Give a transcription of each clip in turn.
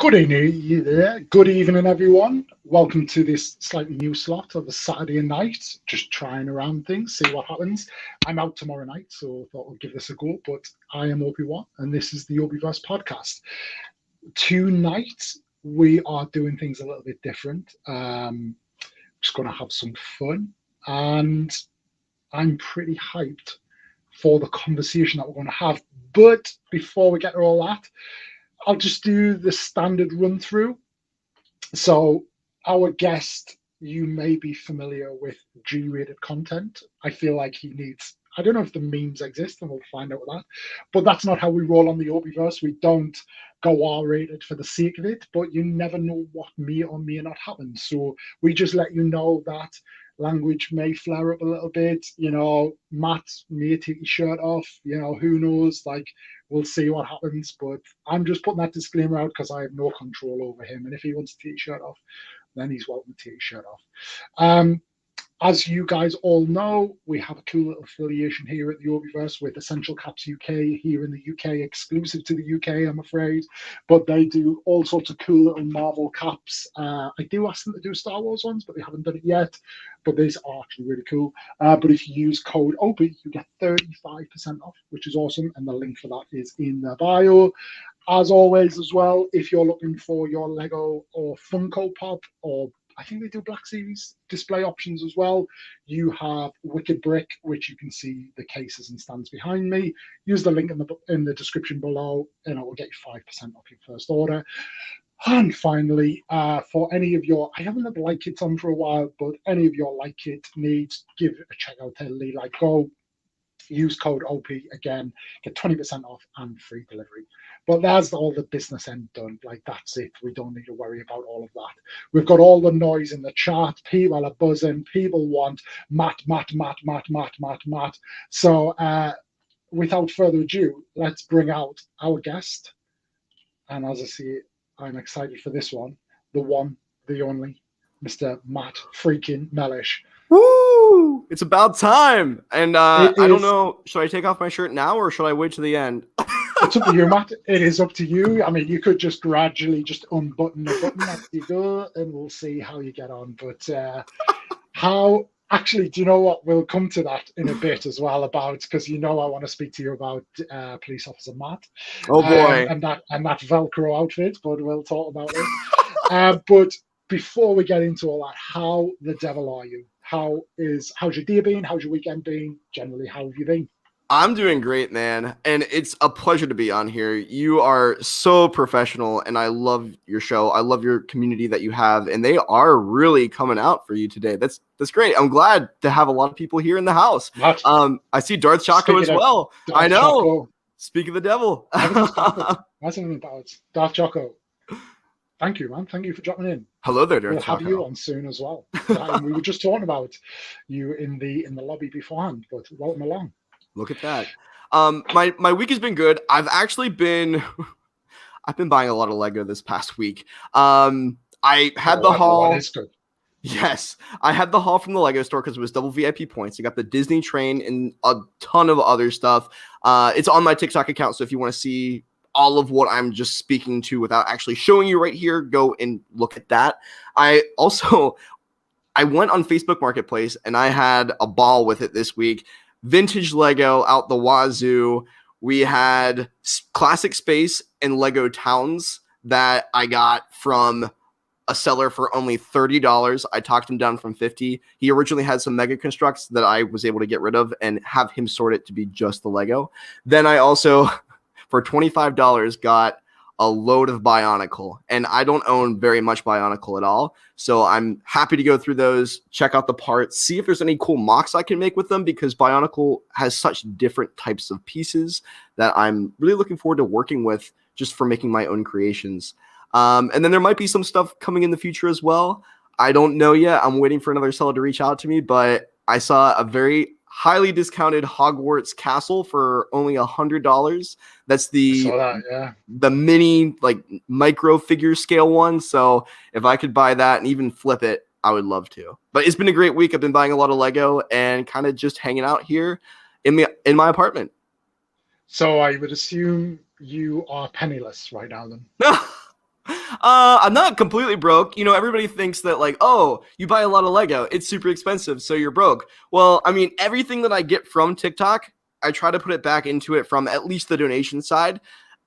Good evening, everyone. Welcome to this slightly new slot of a Saturday night. Just trying around things, see what happens. I'm out tomorrow night, so I thought I'd give this a go. But I am Opie-verse, and this is the Opie-verse podcast. Tonight, we are doing things a little bit different. Just going to have some fun, and I'm pretty hyped for the conversation that we're going to have. But before we get to all that, I'll just do the standard run through. So our guest, you may be familiar with G-rated content. I feel like he needs, I don't know if the memes exist, and we'll find out that, but that's not how we roll on the Opie-verse. We don't go R-rated for the sake of it, but you never know what may or may not happen. So we just let you know that language may flare up a little bit, Matt may take his shirt off, who knows, we'll see what happens, but I'm just putting that disclaimer out because I have no control over him, and if he wants to take his shirt off, then he's welcome to take his shirt off. As you guys all know, we have a cool little affiliation here at the Opie-verse with Essential Caps UK here in the UK, exclusive to the UK, I'm afraid. But they do all sorts of cool little Marvel caps. I do ask them to do Star Wars ones, but they haven't done it yet. But these are actually really cool. But if you use code OPIE, you get 35% off, which is awesome. And the link for that is in the bio. As always, as well, if you're looking for your Lego or Funko Pop, or I think they do Black Series display options as well, you have Wicked Brick, which you can see the cases and stands behind me. Use the link in the description below, and it will get you 5% off your first order. And finally, for any of your, I haven't had the Like Kits on for a while, but any of your Like Kit needs, give it a check out at Lee Like Go. Use code OP again, get 20% off and free delivery. But that's all the business end done. That's it. We don't need to worry about all of that. We've got all the noise in the chat. People are buzzing. People want Matt. So without further ado, let's bring out our guest. And as I see, I'm excited for this one. The one, the only, Mr. Matt Freakin Mellish. Woo! It's about time. And I don't know, should I take off my shirt now or should I wait to the end? It's up to you, Matt. It is up to you. I mean, you could just gradually just unbutton the button as you go, and we'll see how you get on. But actually, do you know what? We'll come to that in a bit as well because I want to speak to you about Police Officer Matt. Oh boy. And that Velcro outfit, but we'll talk about it. But before we get into all that, how the devil are you? How's your day been? How's your weekend been? Generally, how have you been? I'm doing great, man. And it's a pleasure to be on here. You are so professional, and I love your show. I love your community that you have, and they are really coming out for you today. That's great. I'm glad to have a lot of people here in the house. I see Darth Choco as well. I know. Choco. Speak of the devil. Darth Choco. Thank you, man. Thank you for dropping in. Hello there, Darth We'll have Choco. you on soon as well. We were just talking about you in the lobby beforehand, but welcome along. Look at that. My week has been good. I've been buying a lot of Lego this past week. I had the haul. That is good. Yes, I had the haul from the Lego store because it was double VIP points. I got the Disney train and a ton of other stuff. It's on my TikTok account, so if you want to see all of what I'm just speaking to without actually showing you right here, go and look at that. I went on Facebook Marketplace and I had a ball with it this week. Vintage Lego out the wazoo. We had Classic Space and Lego Towns that I got from a seller for only $30. I talked him down from $50. He originally had some Mega Constructs that I was able to get rid of and have him sort it to be just the Lego. Then I also, for $25, got a load of Bionicle, and I don't own very much Bionicle at all, so I'm happy to go through those, check out the parts, see if there's any cool mocks I can make with them, because Bionicle has such different types of pieces that I'm really looking forward to working with just for making my own creations. And then there might be some stuff coming in the future as well. I don't know yet. I'm waiting for another seller to reach out to me, but I saw a very highly discounted Hogwarts castle for only $100. That's the mini, micro figure scale one. So if I could buy that and even flip it, I would love to. But it's been a great week. I've been buying a lot of Lego and kind of just hanging out here in my apartment. So I would assume you are penniless right now then. I'm not completely broke. You know, everybody thinks that like, oh, you buy a lot of Lego, it's super expensive, so you're broke. Well, I mean, everything that I get from TikTok, I try to put it back into it from at least the donation side.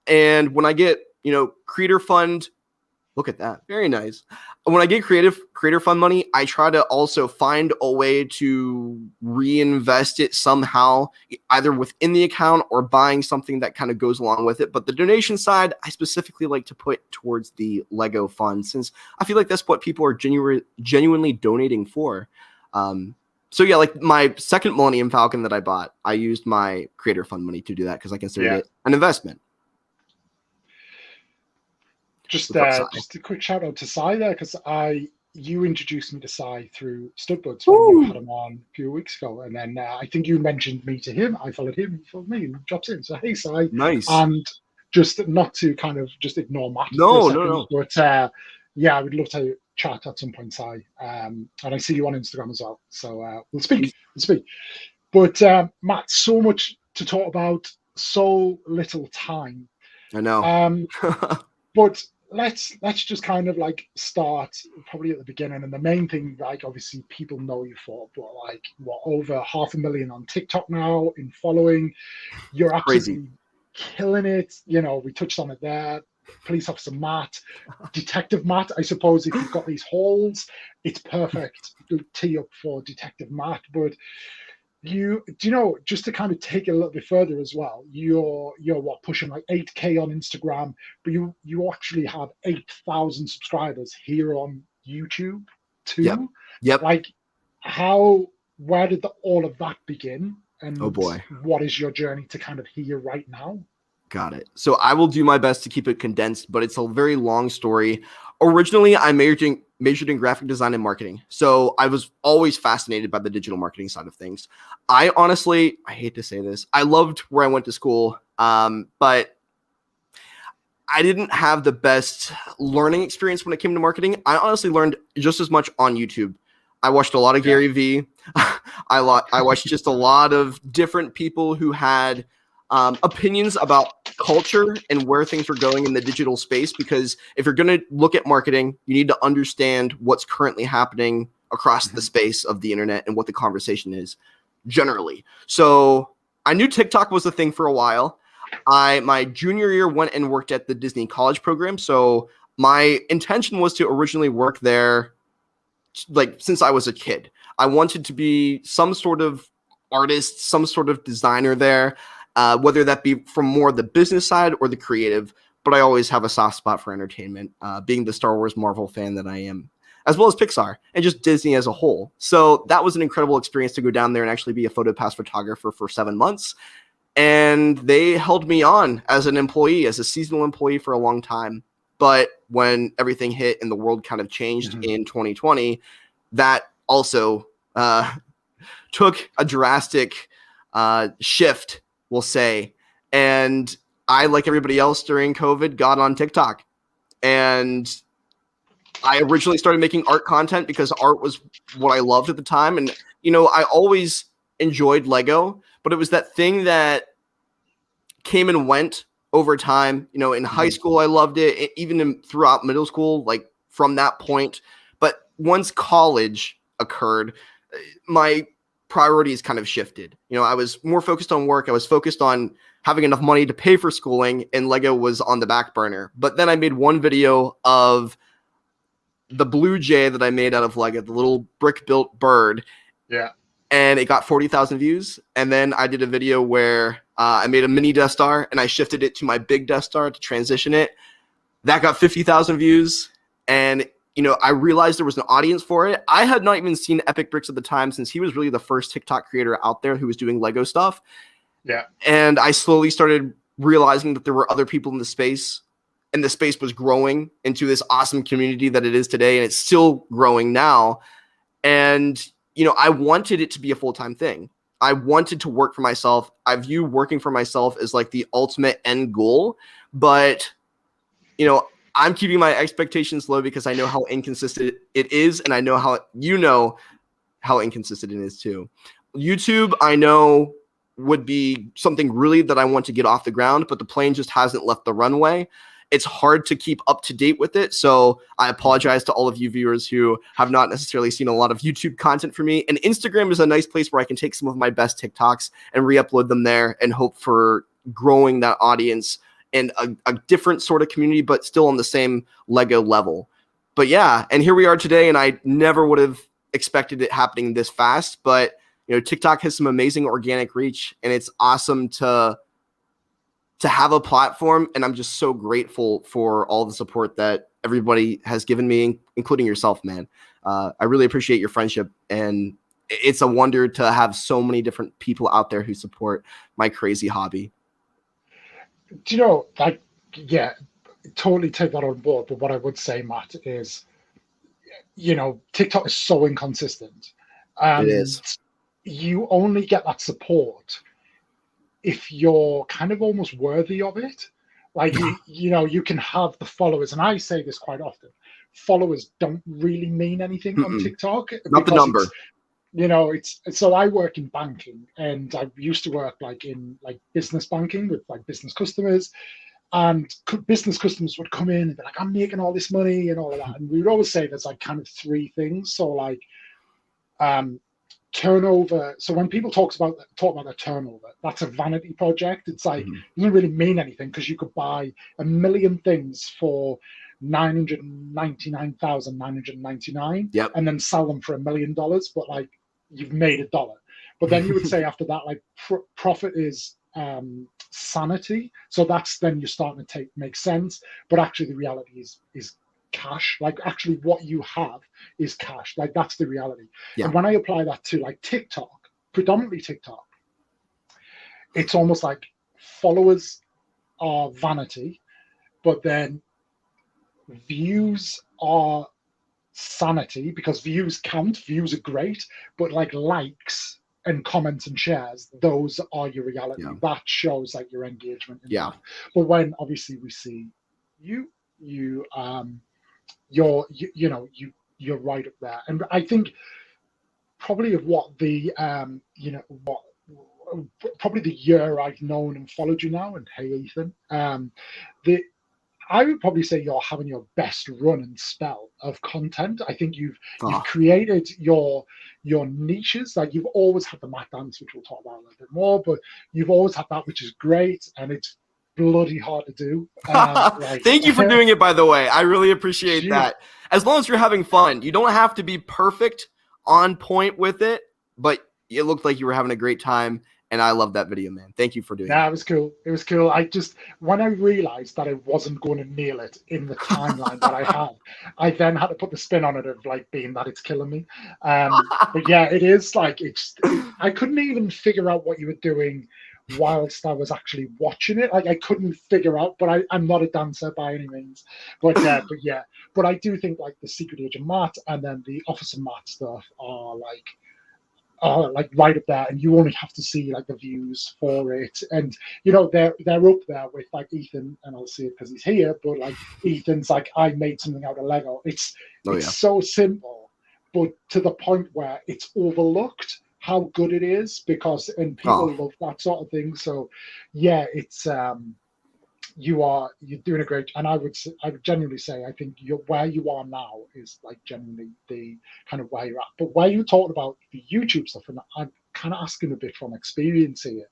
And when I get, you know, creator fund, look at that, very nice. When I get creator fund money, I try to also find a way to reinvest it somehow, either within the account or buying something that kind of goes along with it. But the donation side, I specifically like to put towards the Lego fund, since I feel like that's what people are genuinely donating for. So yeah, like my second Millennium Falcon that I bought, I used my creator fund money to do that because I considered it an investment. Just a quick shout out to Sai there, because you introduced me to Sai through Studbuds when you had him on a few weeks ago, and then I think you mentioned me to him. I followed him, he followed me, and drops in. So hey, Sai, nice. And just not to kind of just ignore Matt. No. But yeah, I would love to chat at some point, Sai. And I see you on Instagram as well, so we'll speak. But Matt, so much to talk about, so little time. I know. But let's just kind of like start probably at the beginning, and the main thing, like obviously people know you for, but like what, over 500,000 on TikTok now in following. You're absolutely killing it. You know, we touched on it there. Police officer Matt, Detective Matt. I suppose if you've got these holes, it's perfect to tee up for Detective Matt. But you know, just to kind of take it a little bit further as well, you're what, pushing like 8K on Instagram, but you actually have 8,000 subscribers here on YouTube too. Yep. Like, where did all of that begin? And oh boy, what is your journey to kind of here right now? Got it. So I will do my best to keep it condensed, but it's a very long story. Originally, I majored in graphic design and marketing. So I was always fascinated by the digital marketing side of things. I hate to say this, I loved where I went to school, but I didn't have the best learning experience when it came to marketing. I honestly learned just as much on YouTube. I watched a lot of Gary Vee. I watched just a lot of different people who had opinions about culture and where things are going in the digital space, because if you're going to look at marketing, you need to understand what's currently happening across the space of the internet and what the conversation is generally. So I knew TikTok was the thing for a while. My junior year went and worked at the Disney college program. So my intention was to originally work there, like since I was a kid. I wanted to be some sort of artist, some sort of designer there. Whether that be from more the business side or the creative, but I always have a soft spot for entertainment, being the Star Wars Marvel fan that I am, as well as Pixar and just Disney as a whole. So that was an incredible experience to go down there and actually be a PhotoPass photographer for 7 months. And they held me on as an employee, as a seasonal employee for a long time. But when everything hit and the world kind of changed in 2020, that also took a drastic shift, we'll say. And I, like everybody else during COVID, got on TikTok. And I originally started making art content because art was what I loved at the time. And, you know, I always enjoyed Lego, but it was that thing that came and went over time. You know, in high school, I loved it, even throughout middle school, like from that point. But once college occurred, my priorities kind of shifted. You know, I was more focused on work. I was focused on having enough money to pay for schooling, and Lego was on the back burner. But then I made one video of the blue jay that I made out of Lego, the little brick built bird. Yeah. And it got 40,000 views. And then I did a video where I made a mini Death Star and I shifted it to my big Death Star to transition it. That got 50,000 views. And you know, I realized there was an audience for it. I had not even seen Epic Bricks at the time, since he was really the first TikTok creator out there who was doing Lego stuff. Yeah. And I slowly started realizing that there were other people in the space, and the space was growing into this awesome community that it is today. And it's still growing now. And, you know, I wanted it to be a full-time thing. I wanted to work for myself. I view working for myself as like the ultimate end goal, but, you know, I'm keeping my expectations low because I know how inconsistent it is, and I know how inconsistent it is too. YouTube, I know, would be something really that I want to get off the ground, but the plane just hasn't left the runway. it's hard to keep up to date with it. So I apologize to all of you viewers who have not necessarily seen a lot of YouTube content from me. And Instagram is a nice place where I can take some of my best TikToks and re-upload them there and hope for growing that audience in a different sort of community, but still on the same Lego level. But yeah, and here we are today, and I never would have expected it happening this fast. But TikTok has some amazing organic reach, and it's awesome to have a platform. And I'm just so grateful for all the support that everybody has given me, including yourself, man. I really appreciate your friendship, and it's a wonder to have so many different people out there who support my crazy hobby. Do you know, like, yeah, totally take that on board. But what I would say, Matt, is, TikTok is so inconsistent. It is. You only get that support if you're kind of almost worthy of it. Like, you can have the followers, and I say this quite often. Followers don't really mean anything on TikTok. Not the number. It's so I work in banking, and I used to work in business banking with business customers, and business customers would come in and be like, I'm making all this money and all of that. And we would always say there's kind of three things. So turnover. So when people talk about their turnover, that's a vanity project. It's it doesn't really mean anything, because you could buy a million things for $999,999, and then sell them for $1 million, but you've made $1. But then you would say after that, profit is sanity. So that's then you're starting to make sense. But actually the reality is cash. Actually what you have is cash. That's the reality. And when I apply that to TikTok, predominantly TikTok, it's almost like followers are vanity, but then views are sanity, because views count, views are great, but likes and comments and shares, those are your reality. That shows your engagement in that. But when obviously we see you're right up there. And I think probably of what the probably the year I've known and followed you now, and hey Ethan, I would probably say you're having your best run and spell of content. I think you've created your niches. You've always had the mat dance, which we'll talk about a little bit more, but you've always had that, which is great, and it's bloody hard to do. Thank you for doing it, by the way. I really appreciate that. As long as you're having fun, you don't have to be perfect on point with it, but it looked like you were having a great time. And I love that video, man. Thank you for doing that. It was cool. It was cool. When I realized that I wasn't going to nail it in the timeline that I had, I then had to put the spin on it of being that it's killing me. But yeah, it is I couldn't even figure out what you were doing whilst I was actually watching it. I couldn't figure out, but I'm not a dancer by any means. But but I do think the Secret Agent Matt and then the Officer Matt stuff are right up there, and you only have to see the views for it. And they're up there with Ethan, and I'll see it because he's here, but Ethan's I made something out of Lego. It's so simple, but to the point where it's overlooked how good it is, and people love that sort of thing. So yeah, it's you're doing a great, and I would genuinely say I think where you are now is genuinely the kind of where you're at. But where you talked about the YouTube stuff, and I'm kind of asking a bit from experience here,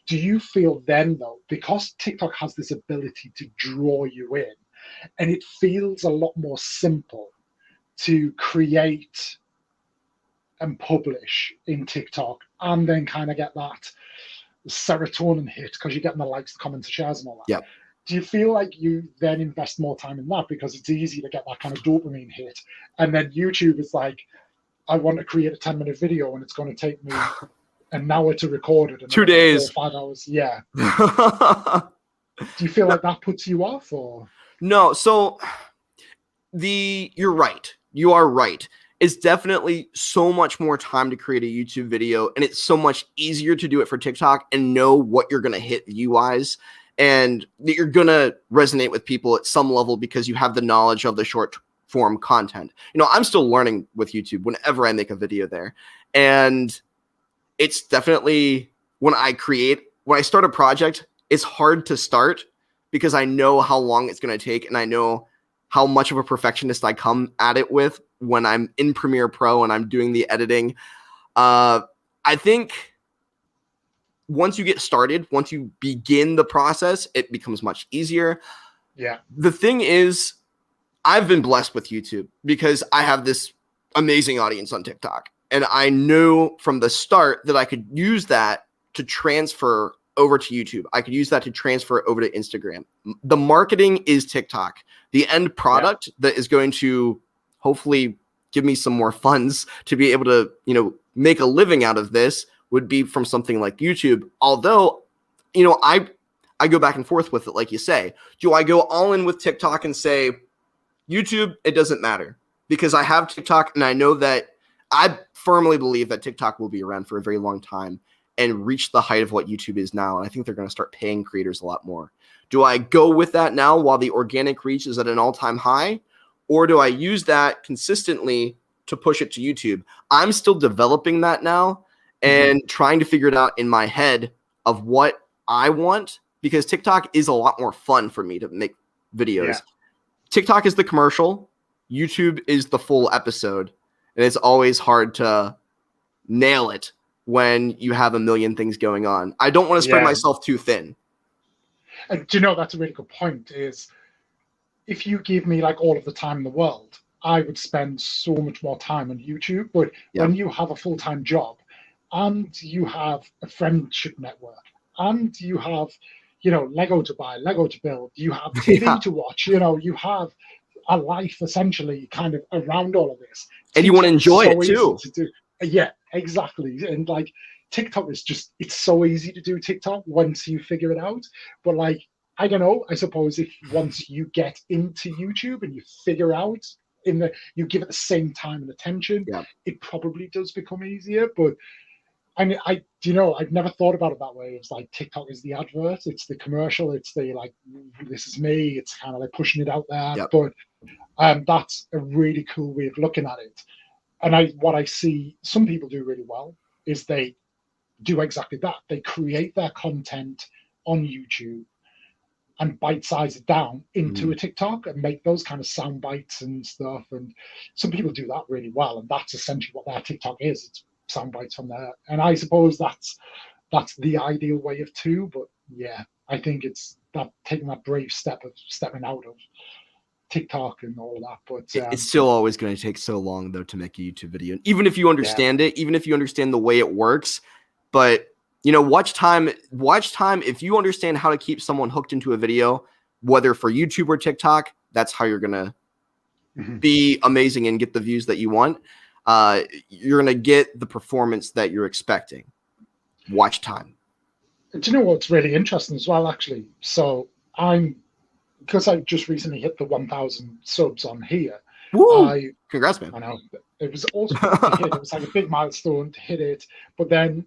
do you feel then though, because TikTok has this ability to draw you in, and it feels a lot more simple to create and publish in TikTok, and then kind of get that serotonin hit because you're getting the likes, the comments, the shares, and all that? Do you feel like you then invest more time in that because it's easy to get that kind of dopamine hit, and then YouTube is I want to create a 10-minute video and it's going to take me an hour to record it, and 2 days, 4 or 5 hours? Do you feel like that puts you off, or no? So you're right. You are right. It's definitely so much more time to create a YouTube video, and it's so much easier to do it for TikTok and know what you're going to hit view-wise, and that you're going to resonate with people at some level because you have the knowledge of the short form content. I'm still learning with YouTube whenever I make a video there. And it's definitely when I start a project, it's hard to start because I know how long it's going to take, and I know how much of a perfectionist I come at it with when I'm in Premiere Pro and I'm doing the editing. I think once you get started, once you begin the process, it becomes much easier. Yeah. The thing is, I've been blessed with YouTube because I have this amazing audience on TikTok. And I knew from the start that I could use that to transfer over to YouTube. I could use that to transfer over to Instagram. The marketing is TikTok. The end product that is going to hopefully give me some more funds to be able to, you know, make a living out of this would be from something like YouTube. Although, you know, I go back and forth with it, like you say. Do I go all in with TikTok and say, YouTube, it doesn't matter? Because I have TikTok, and I know that I firmly believe that TikTok will be around for a very long time and reach the height of what YouTube is now. And I think they're going to start paying creators a lot more. Do I go with that now while the organic reach is at an all-time high? Or do I use that consistently to push it to YouTube? I'm still developing that now and trying to figure it out in my head of what I want, because TikTok is a lot more fun for me to make videos. Yeah. TikTok is the commercial. YouTube is the full episode. And it's always hard to nail it when you have a million things going on. I don't want to spread myself too thin. And do you know, that's a really good point, is if you give me like all of the time in the world, I would spend so much more time on YouTube. But when you have a full-time job and you have a friendship network and you have, you know, Lego to buy, Lego to build, you have TV to watch, you know, you have a life essentially kind of around all of this. And you want to enjoy it too. Yeah, exactly. And like TikTok is just, it's so easy to do TikTok once you figure it out. But like, I don't know, I suppose if once you get into YouTube and you figure out you give it the same time and attention, it probably does become easier. But I mean, you know, I've never thought about it that way. It's like TikTok is the advert, it's the commercial, it's the like, this is me. It's kind of like pushing it out there. But that's a really cool way of looking at it. And what I see some people do really well is they do exactly that. They create their content on YouTube and bite-size it down into a TikTok and make those kind of sound bites and stuff. And some people do that really well. And that's essentially what their TikTok is. It's sound bites from there. And I suppose that's the ideal way of too. But yeah, I think it's that taking that brave step of stepping out of TikTok and all of that. But it's still always going to take so long though to make a YouTube video. Even if you understand it, even if you understand the way it works, but you know, watch time. If you understand how to keep someone hooked into a video, whether for YouTube or TikTok, that's how you're going to be amazing and get the views that you want. You're going to get the performance that you're expecting. Watch time. Do you know what's really interesting as well, actually? So because I just recently hit the 1,000 subs on here. Woo! Congrats, man. I know. It was awesome to hit. It was like a big milestone to hit it. But then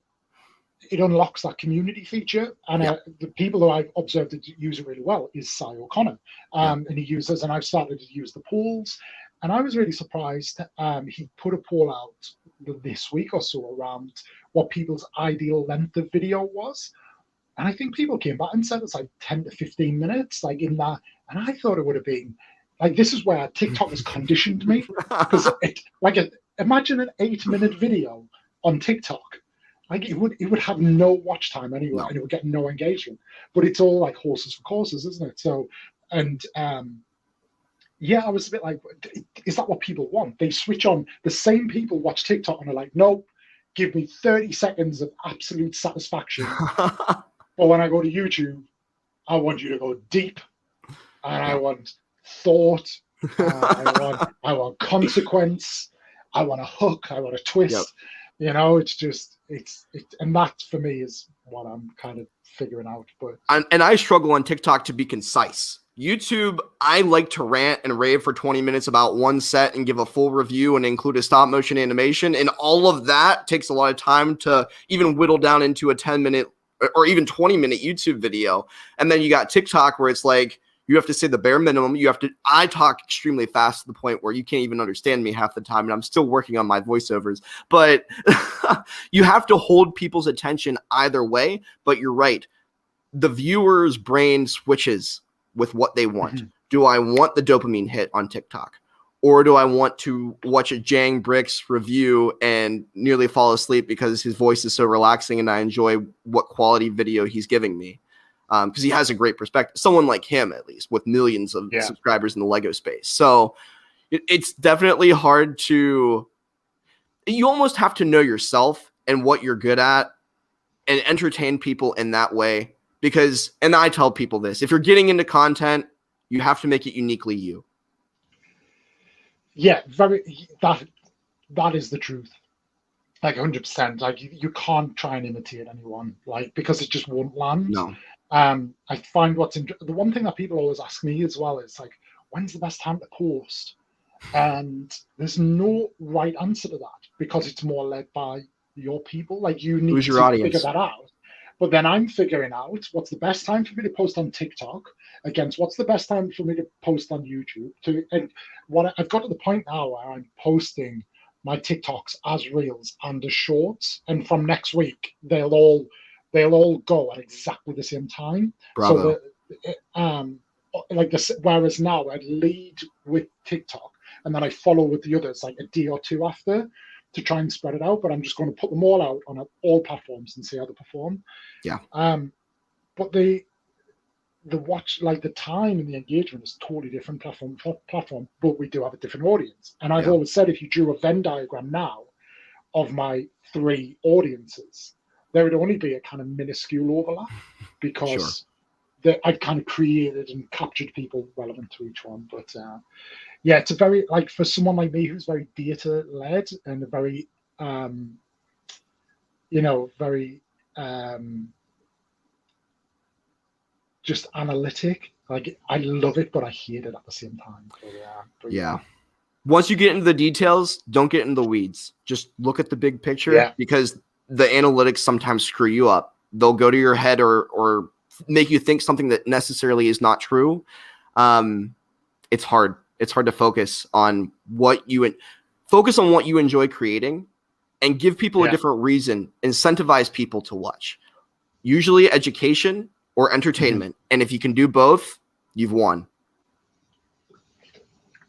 it unlocks that community feature. And the people who I've observed that use it really well is Cy O'Connor. And he uses, and I've started to use the polls. And I was really surprised. He put a poll out this week or so around what people's ideal length of video was. And I think people came back and said it's like 10 to 15 minutes, like in that. And I thought it would have been like, this is where TikTok has conditioned me. Because imagine an 8-minute video on TikTok. Like it would have no watch time anyway, and it would get no engagement. But it's all like horses for courses, isn't it? So, and I was a bit like, is that what people want? They switch on, the same people watch TikTok and are like, nope, give me 30 seconds of absolute satisfaction. But when I go to YouTube, I want you to go deep, and I want thought, I want consequence, I want a hook, I want a twist. You know, it's just, and that for me is what I'm kind of figuring out. But and I struggle on TikTok to be concise. YouTube, I like to rant and rave for 20 minutes about one set and give a full review and include a stop motion animation. And all of that takes a lot of time to even whittle down into a 10-minute or even 20-minute YouTube video. And then you got TikTok where it's like, you have to say the bare minimum. I talk extremely fast to the point where you can't even understand me half the time. And I'm still working on my voiceovers, but you have to hold people's attention either way. But you're right. The viewer's brain switches with what they want. Mhm. Do I want the dopamine hit on TikTok? Or do I want to watch a Jang Bricks review and nearly fall asleep because his voice is so relaxing and I enjoy what quality video he's giving me? Because he has a great perspective. Someone like him, at least, with millions of subscribers in the Lego space. So it's definitely hard to... You almost have to know yourself and what you're good at and entertain people in that way. Because, and I tell people this, if you're getting into content, you have to make it uniquely you. Yeah, that is the truth. Like 100%. Like you can't try and imitate anyone, like, because it just won't land. No. I find the one thing that people always ask me as well is like, when's the best time to post? And there's no right answer to that because it's more led by your people. Like you need Who's your to audience? figure that out. But then I'm figuring out what's the best time for me to post on TikTok against what's the best time for me to post on YouTube. And what I've got to the point now where I'm posting my TikToks as reels and as shorts, and from next week they'll all go at exactly the same time. Bravo. So whereas now I'd lead with TikTok and then I follow with the others like a day or two after, to try and spread it out, but I'm just going to put them all out on all platforms and see how they perform. Yeah. But the watch, like the time and the engagement is totally different platform, but we do have a different audience. And I've always said, if you drew a Venn diagram now of my 3 audiences, there would only be a kind of minuscule overlap because I'd kind of created and captured people relevant to each one. But yeah, it's a very, like, for someone like me who's very data led and a very, very just analytic. Like, I love it, but I hate it at the same time. So, yeah. Once you get into the details, don't get in the weeds. Just look at the big picture because the analytics sometimes screw you up. They'll go to your head or make you think something that necessarily is not true. It's hard. It's hard to focus on what you enjoy creating and give people a different reason, incentivize people to watch. Usually education or entertainment. And if you can do both, you've won.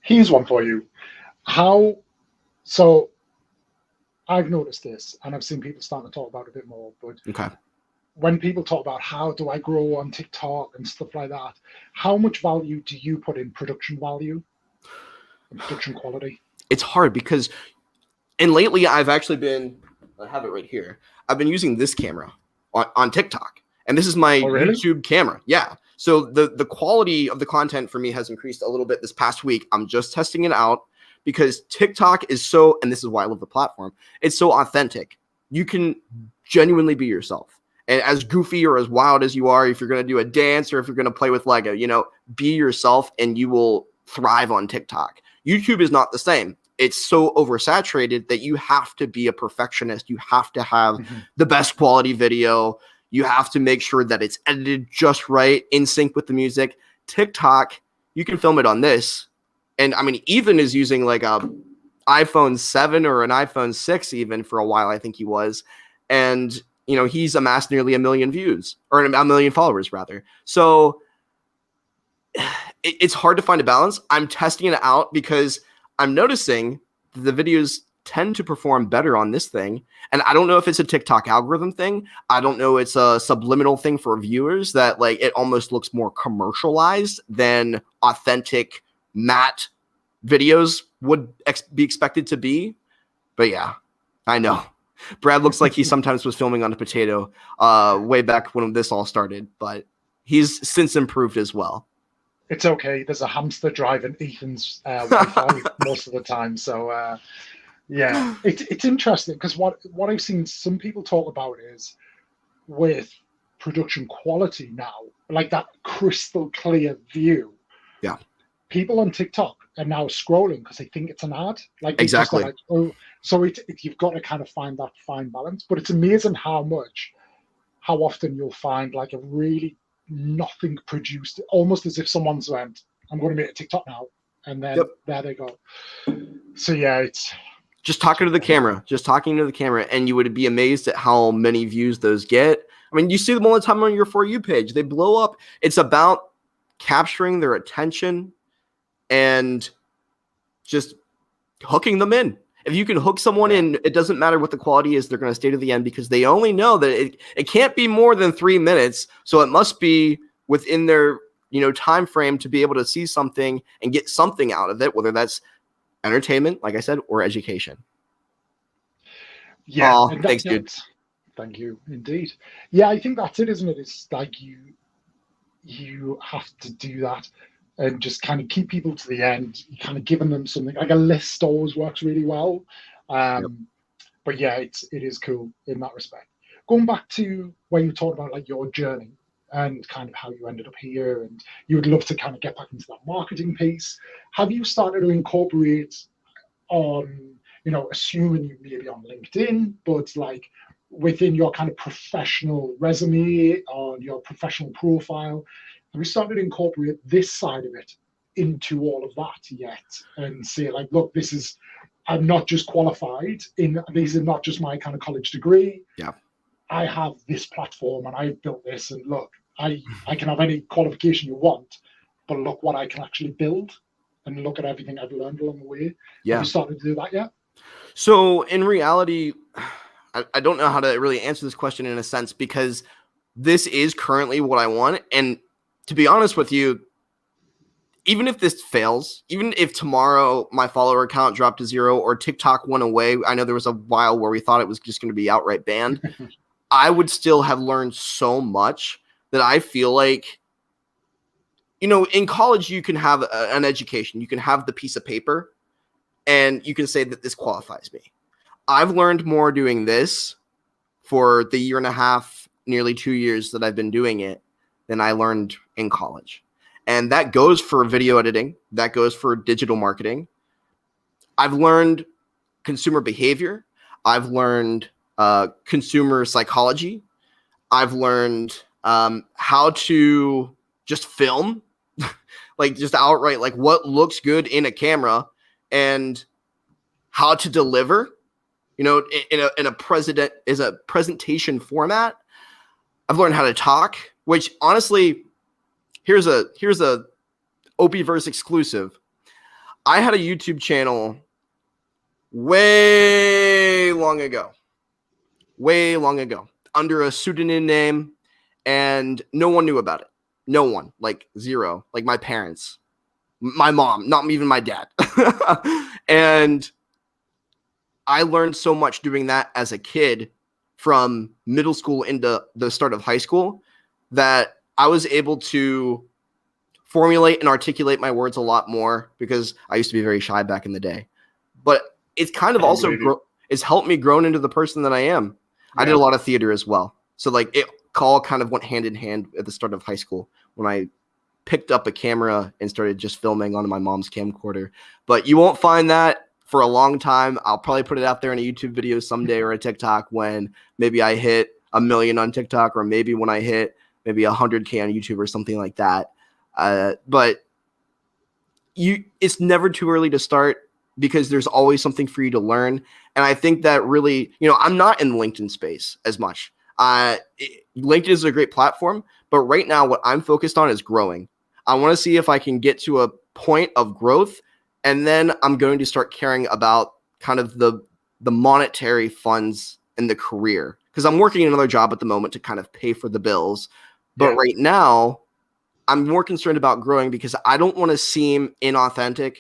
Here's one for you. So I've noticed this and I've seen people starting to talk about it a bit more, but when people talk about how do I grow on TikTok and stuff like that, how much value do you put in production value and production quality? It's hard because, and lately I've actually been, I have it right here. I've been using this camera on TikTok, and this is my YouTube camera. Yeah. So the quality of the content for me has increased a little bit this past week. I'm just testing it out because TikTok is so, and this is why I love the platform, it's so authentic. You can genuinely be yourself. And as goofy or as wild as you are, if you're going to do a dance or if you're going to play with Lego, be yourself and you will thrive on TikTok. YouTube is not the same. It's so oversaturated that you have to be a perfectionist. You have to have the best quality video. You have to make sure that it's edited just right, in sync with the music. TikTok, you can film it on this. And I mean, Ethan is using like a iPhone 7 or an iPhone 6 even for a while, I think he was. And he's amassed nearly 1 million views, or 1 million followers rather. So it's hard to find a balance. I'm testing it out because I'm noticing the videos tend to perform better on this thing. And I don't know if it's a TikTok algorithm thing. I don't know. It's a subliminal thing for viewers that like it almost looks more commercialized than authentic Matt videos would be expected to be. But yeah, I know. Brad looks like he sometimes was filming on a potato way back when this all started, but he's since improved as well. It's okay. There's a hamster driving Ethan's Wi-Fi most of the time. So yeah, it's interesting because what I've seen some people talk about is with production quality now, like that crystal clear view. Yeah. People on TikTok are now scrolling because they think it's an ad. Like exactly. Like, oh, so you've got to kind of find that fine balance. But it's amazing how often you'll find like a really nothing produced, almost as if someone's went, I'm going to make a TikTok now, and then there they go. So yeah, it's just talking to the camera, and you would be amazed at how many views those get. I mean, you see them all the time on your For You page. They blow up. It's about capturing their attention and just hooking them in. If you can hook someone in, it doesn't matter what the quality is, they're going to stay to the end because they only know that it can't be more than 3 minutes. So it must be within their, time frame to be able to see something and get something out of it, whether that's entertainment, like I said, or education. Yeah. Oh, thanks, dude. Thank you, indeed. Yeah, I think that's it, isn't it? It's like you have to do that and just kind of keep people to the end. You kind of giving them something like a list always works really well. But yeah, it is cool in that respect. Going back to when you talked about like your journey and kind of how you ended up here, and you would love to kind of get back into that marketing piece. Have you started to incorporate on, assuming you maybe on LinkedIn, but like within your kind of professional resume or your professional profile, have you started to incorporate this side of it into all of that yet? And say like, look, I'm not just qualified these are not just my kind of college degree. Yeah. I have this platform and I've built this, and look, I can have any qualification you want, but look what I can actually build, and look at everything I've learned along the way. Yeah. Have you started to do that yet? So in reality, I don't know how to really answer this question in a sense, because this is currently what I want. And to be honest with you, even if this fails, even if tomorrow my follower count dropped to 0 or TikTok went away, I know there was a while where we thought it was just going to be outright banned. I would still have learned so much that I feel like, in college, you can have an education, you can have the piece of paper, and you can say that this qualifies me. I've learned more doing this for the 1.5 years, nearly 2 years that I've been doing it than I learned in college. And that goes for video editing. That goes for digital marketing. I've learned consumer behavior. I've learned consumer psychology. I've learned how to just film, like just outright, like what looks good in a camera and how to deliver, in a presentation format. I've learned how to talk, which honestly, here's a Opie-verse exclusive. I had a YouTube channel way long ago, under a pseudonym name, and no one knew about it. No one, like 0, like my parents, my mom, not even my dad. And I learned so much doing that as a kid from middle school into the start of high school that I was able to formulate and articulate my words a lot more, because I used to be very shy back in the day. But it's kind of it's helped me grow into the person that I am. Yeah. I did a lot of theater as well. So like it all kind of went hand in hand at the start of high school when I picked up a camera and started just filming on my mom's camcorder. But you won't find that for a long time. I'll probably put it out there in a YouTube video someday or a TikTok when maybe I hit 1 million on TikTok, or maybe when I hit maybe 100K on YouTube or something like that. But it's never too early to start, because there's always something for you to learn. And I think that really, I'm not in the LinkedIn space as much. LinkedIn is a great platform, but right now what I'm focused on is growing. I want to see if I can get to a point of growth, and then I'm going to start caring about kind of the monetary funds in the career, because I'm working another job at the moment to kind of pay for the bills. But right now, I'm more concerned about growing, because I don't want to seem inauthentic.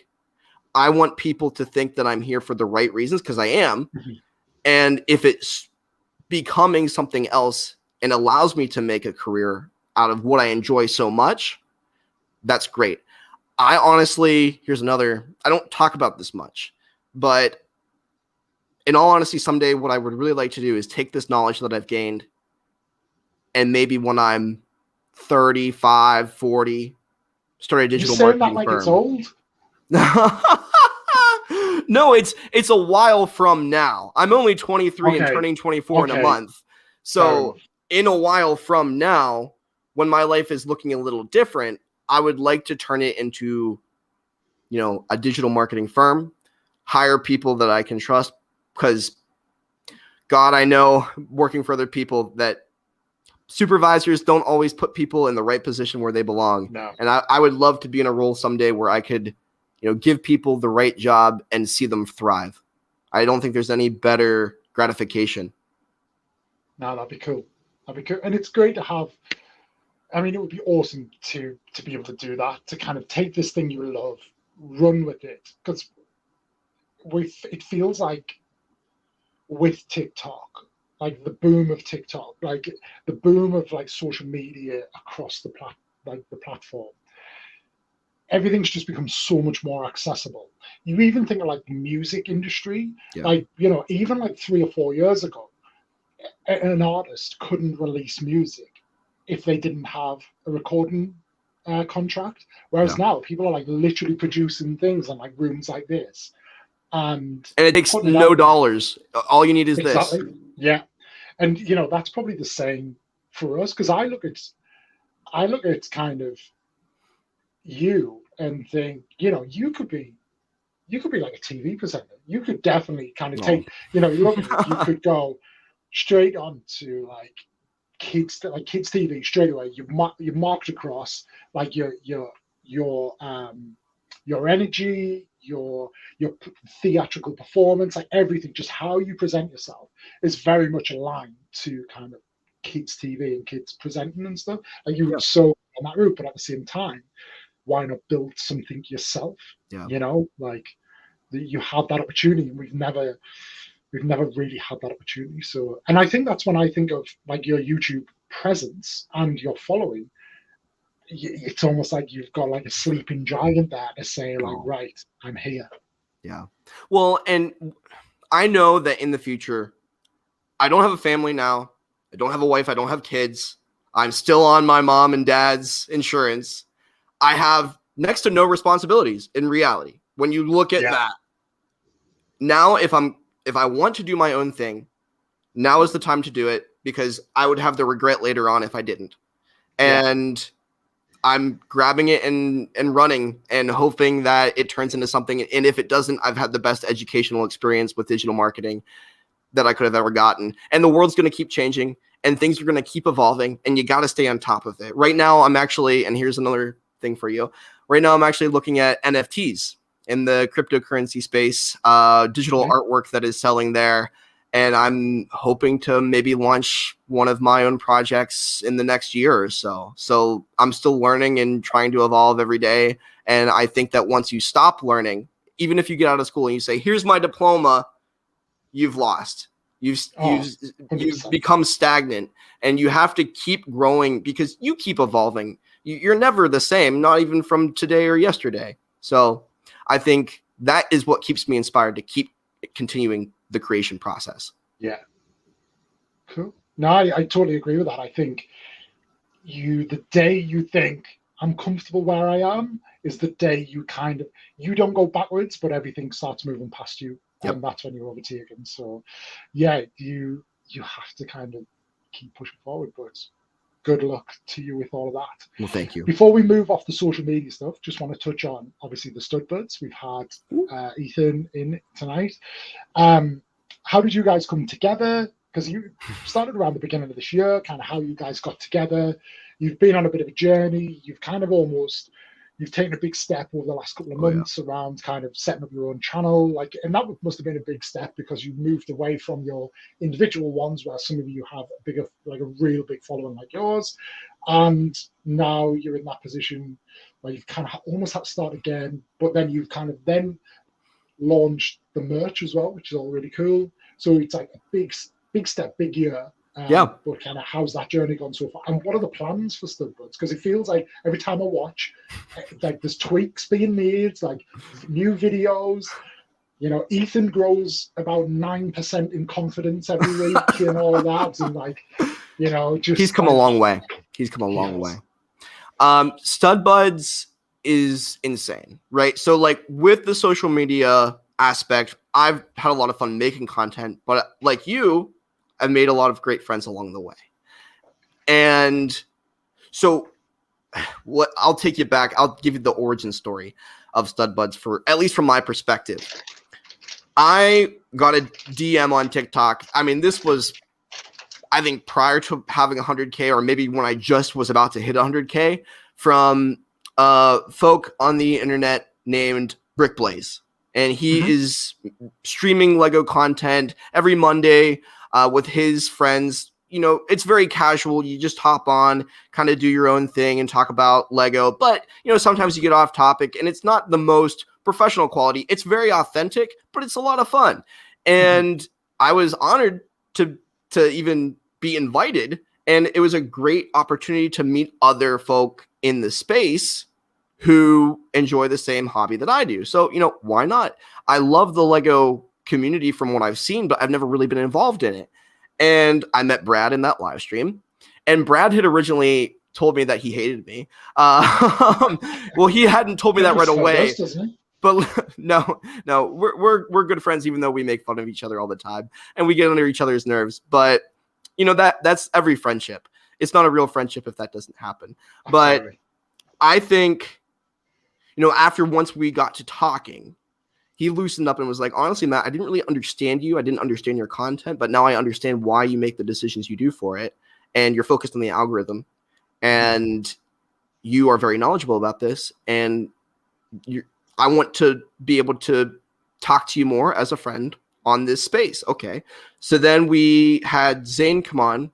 I want people to think that I'm here for the right reasons, because I am. Mm-hmm. And if it's becoming something else and allows me to make a career out of what I enjoy so much, that's great. I honestly, I don't talk about this much, but in all honesty, someday what I would really like to do is take this knowledge that I've gained, and maybe when I'm 35, 40, start a digital marketing firm. It's old? No, it's a while from now. I'm only 23 and turning 24 in a month. So in a while from now, when my life is looking a little different, I would like to turn it into, a digital marketing firm, hire people that I can trust, because God, I know working for other people that supervisors don't always put people in the right position where they belong. No. And I would love to be in a role someday where I could, give people the right job and see them thrive. I don't think there's any better gratification. No, that'd be cool. That'd be cool. And it's great to have, I mean, it would be awesome to be able to do that, to kind of take this thing you love, run with it. Because it feels like with TikTok, like the boom of TikTok, like the boom of like social media across the platform, everything's just become so much more accessible. You even think of like the music industry, like, even like 3 or 4 years ago, an artist couldn't release music if they didn't have a recording contract. Whereas now people are like literally producing things in like rooms like this. And it takes no dollars. All you need is this. Yeah. And, that's probably the same for us. Because I look at kind of you and think, you could be like a TV presenter. You could definitely kind of take, you could go straight on to like kids TV straight away. You marked across like your energy, your theatrical performance, like everything, just how you present yourself is very much aligned to kind of kids TV and kids presenting and stuff. Like you were so on that route, but at the same time, why not build something yourself? Like you had that opportunity, and we've never really had that opportunity. So, and I think that's when I think of like your YouTube presence and your following. It's almost like you've got like a sleeping giant there to say like, right, I'm here. Yeah. Well, and I know that in the future, I don't have a family now. I don't have a wife. I don't have kids. I'm still on my mom and dad's insurance. I have next to no responsibilities in reality. When you look at that, now if I want to do my own thing, now is the time to do it, because I would have the regret later on if I didn't. And I'm grabbing it and running and hoping that it turns into something. And if it doesn't, I've had the best educational experience with digital marketing that I could have ever gotten. And the world's going to keep changing and things are going to keep evolving, and you got to stay on top of it. Right now, I'm actually, and here's another thing for you. Right now, I'm actually looking at NFTs in the cryptocurrency space, digital artwork that is selling there. And I'm hoping to maybe launch one of my own projects in the next year or so. So I'm still learning and trying to evolve every day. And I think that once you stop learning, even if you get out of school and you say, here's my diploma, you've lost. You've become stagnant, and you have to keep growing because you keep evolving. You're never the same, not even from today or yesterday. So I think that is what keeps me inspired to keep continuing the creation process. Yeah. Cool. No, I totally agree with that. I think the day you think I'm comfortable where I am is the day you don't go backwards, but everything starts moving past you. And that's when you're overtaken. So yeah, you have to kind of keep pushing forward, but good luck to you with all of that. Well, thank you. Before we move off the social media stuff, just want to touch on obviously the stud buds. We've had Ethan in tonight. How did you guys come together? Because you started around the beginning of this year, kind of how you guys got together. You've been on a bit of a journey. You've taken a big step over the last couple of months around kind of setting up your own channel. And that must have been a big step because you moved away from your individual ones where some of you have a real big following like yours. And now you're in that position where you've kind of almost had to start again, but then you've kind of then launched the merch as well, which is all really cool. So it's like a big step, big year. But kind of how's that journey gone so far? And what are the plans for Stud Buds? Because it feels like every time I watch, like there's tweaks being made, like new videos. Ethan grows about 9% in confidence every week and all that. And he's come a long way. He's come a long way. Stud Buds is insane, right? So with the social media aspect, I've had a lot of fun making content, but like you, I've made a lot of great friends along the way. And so I'll take you back. I'll give you the origin story of Stud Buds for at least from my perspective. I got a DM on TikTok. I mean, I think prior to having 100K, or maybe when I just was about to hit 100K, from folk on the internet named Brickblaze. And he is streaming Lego content every Monday with his friends. You know, it's very casual. You just hop on, kind of do your own thing and talk about Lego. But, you know, sometimes you get off topic and it's not the most professional quality. It's very authentic, but it's a lot of fun. And I was honored to even be invited. And it was a great opportunity to meet other folk in the space who enjoy the same hobby that I do. So, you know, why not? I love the Lego community from what I've seen, but I've never really been involved in it. And I met Brad in that live stream. And Brad had originally told me that he hated me. Well, he hadn't told me that right away. But no, we're good friends, even though we make fun of each other all the time and we get under each other's nerves. But you know, that's every friendship. It's not a real friendship if that doesn't happen. But I think, you know, once we got to talking, he loosened up and was like, honestly, Matt, I didn't really understand you. I didn't understand your content, but now I understand why you make the decisions you do for it. And you're focused on the algorithm and you are very knowledgeable about this. And I want to be able to talk to you more as a friend on this space. Okay. So then we had Zane come on,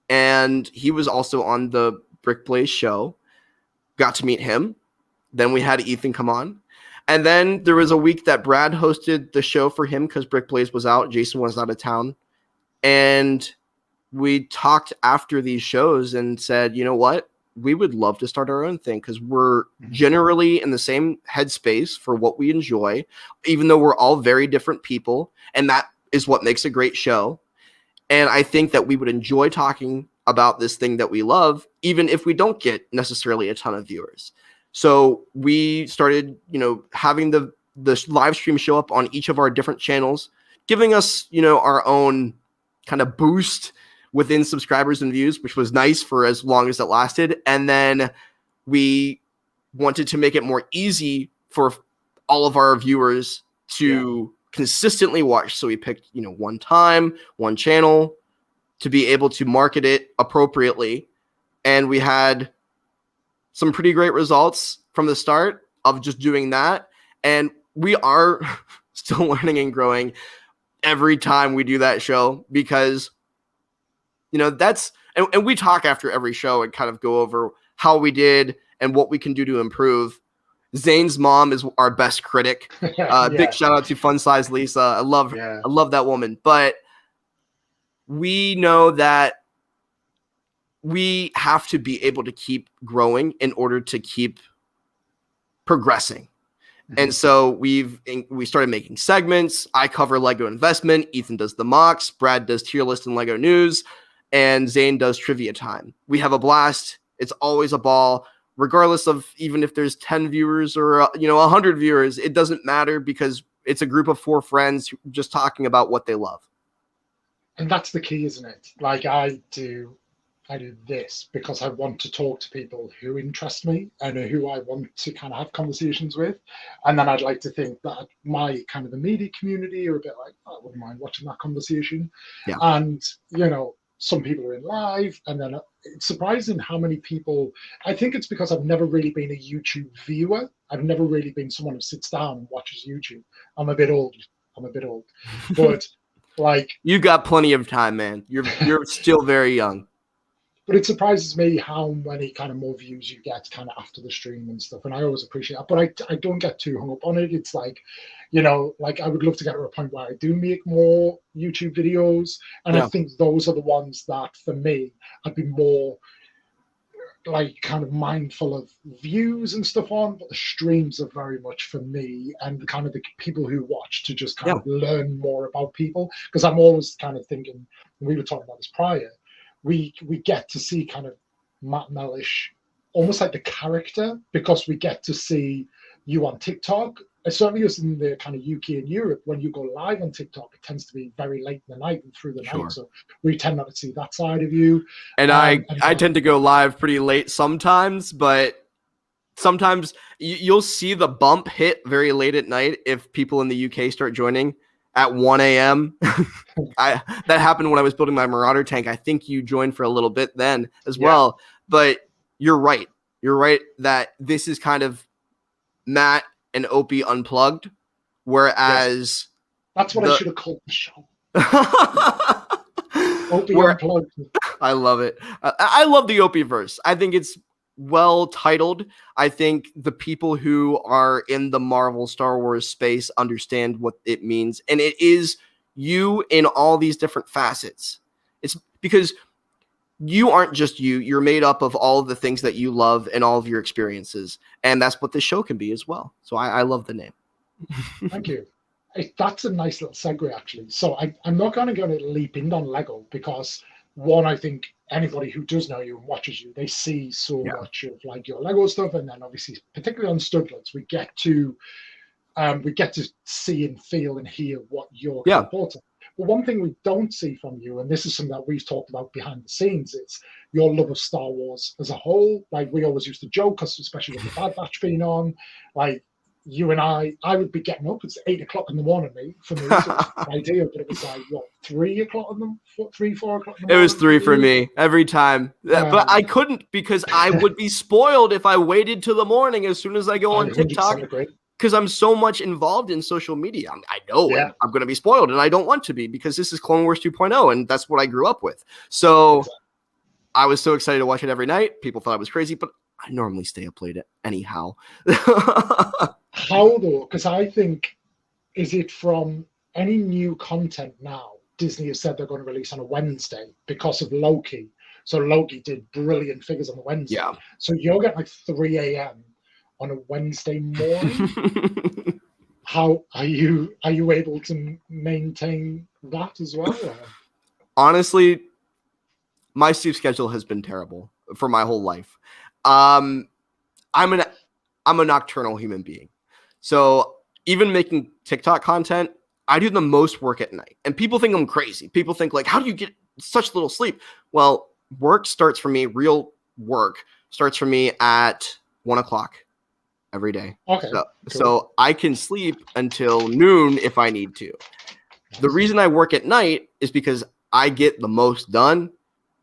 and he was also on the Brickblaze show. Got to meet him. Then we had Ethan come on. And then there was a week that Brad hosted the show for him because Brickblaze was out. Jason was out of town. And we talked after these shows and said, you know what? We would love to start our own thing because we're generally in the same headspace for what we enjoy, even though we're all very different people. And that is what makes a great show. And I think that we would enjoy talking about this thing that we love, even if we don't get necessarily a ton of viewers. So we started, you know, having the live stream show up on each of our different channels, giving us, you know, our own kind of boost within subscribers and views, which was nice for as long as it lasted. And then we wanted to make it more easy for all of our viewers to consistently watch. So we picked, you know, one time, one channel to be able to market it appropriately. And we had some pretty great results from the start of just doing that. And we are still learning and growing every time we do that show because, you know, and we talk after every show and kind of go over how we did and what we can do to improve. Zane's mom is our best critic. Big shout out to Fun Size Lisa. I love that woman. But we know that we have to be able to keep growing in order to keep progressing. And so we started making segments. I cover Lego investment. Ethan does the mocks. Brad does tier list and Lego news. And Zane does trivia time. We have a blast. It's always a ball, regardless of even if there's 10 viewers or, 100 viewers, it doesn't matter because it's a group of 4 friends just talking about what they love. And that's the key, isn't it? Like I do this because I want to talk to people who interest me and who I want to kind of have conversations with. And then I'd like to think that my kind of immediate community are a bit like, oh, I wouldn't mind watching that conversation. Yeah. And, some people are in live, and then it's surprising how many people. I think it's because I've never really been a YouTube viewer. I've never really been someone who sits down and watches YouTube. I'm a bit old, but like you got plenty of time, man. You're still very young. But it surprises me how many kind of more views you get kind of after the stream and stuff. And I always appreciate that. But I don't get too hung up on it. It's like, like I would love to get to a point where I do make more YouTube videos. And I think those are the ones that, for me, I'd be more like kind of mindful of views and stuff on. But the streams are very much for me and kind of the people who watch to just kind of learn more about people. Because I'm always kind of thinking, we were talking about this prior, we get to see kind of Matt Mellish almost like the character because we get to see you on TikTok. Certainly as in the kind of UK and Europe, when you go live on TikTok, it tends to be very late in the night and through the night. So we tend not to see that side of you. And I tend to go live pretty late sometimes, but sometimes you'll see the bump hit very late at night if people in the UK start joining. at 1 a.m. That happened when I was building my Marauder tank. I think you joined for a little bit then as well. But you're right. You're right that this is kind of Matt and Opie unplugged, whereas that's what I should have called the show. Opie unplugged. I love it. I love the Opie-verse. I think it's well titled. I think the people who are in the Marvel Star Wars space understand what it means, and it is you in all these different facets. It's because you aren't just you. You're made up of all of the things that you love and all of your experiences, and that's what this show can be as well. So I love the name. Thank you. That's a nice little segue, actually. So I'm not going to leap in on Lego because, one, I think anybody who does know you and watches you, they see so much of like your Lego stuff, and then obviously, particularly on Studlets, we get to see and feel and hear what you're supporting. But one thing we don't see from you, and this is something that we've talked about behind the scenes, it's your love of Star Wars as a whole. Like we always used to joke, especially with the Bad Batch being on, like. You and I would be getting up. It's 8 o'clock in the morning, for me. So it's an idea, but it was like, what, 3 o'clock in the 3, 4 o'clock in the morning? It was 3 for me every time. But I couldn't because I would be spoiled if I waited till the morning as soon as I go on TikTok. Because I'm so much involved in social media. I know I'm going to be spoiled, and I don't want to be because this is Clone Wars 2.0, and that's what I grew up with. So I was so excited to watch it every night. People thought I was crazy, but I normally stay up late anyhow. How though? Because I think, is it from any new content now? Disney has said they're going to release on a Wednesday because of Loki. So Loki did brilliant figures on the Wednesday. Yeah. So you're getting like 3 a.m. on a Wednesday morning. How are you able to maintain that as well? Or? Honestly, my sleep schedule has been terrible for my whole life. I'm a nocturnal human being. So even making TikTok content, I do the most work at night. And people think I'm crazy. People think like, how do you get such little sleep? Well, work starts for me, real work starts for me at 1 o'clock every day. Okay. So I can sleep until noon if I need to. The reason I work at night is because I get the most done.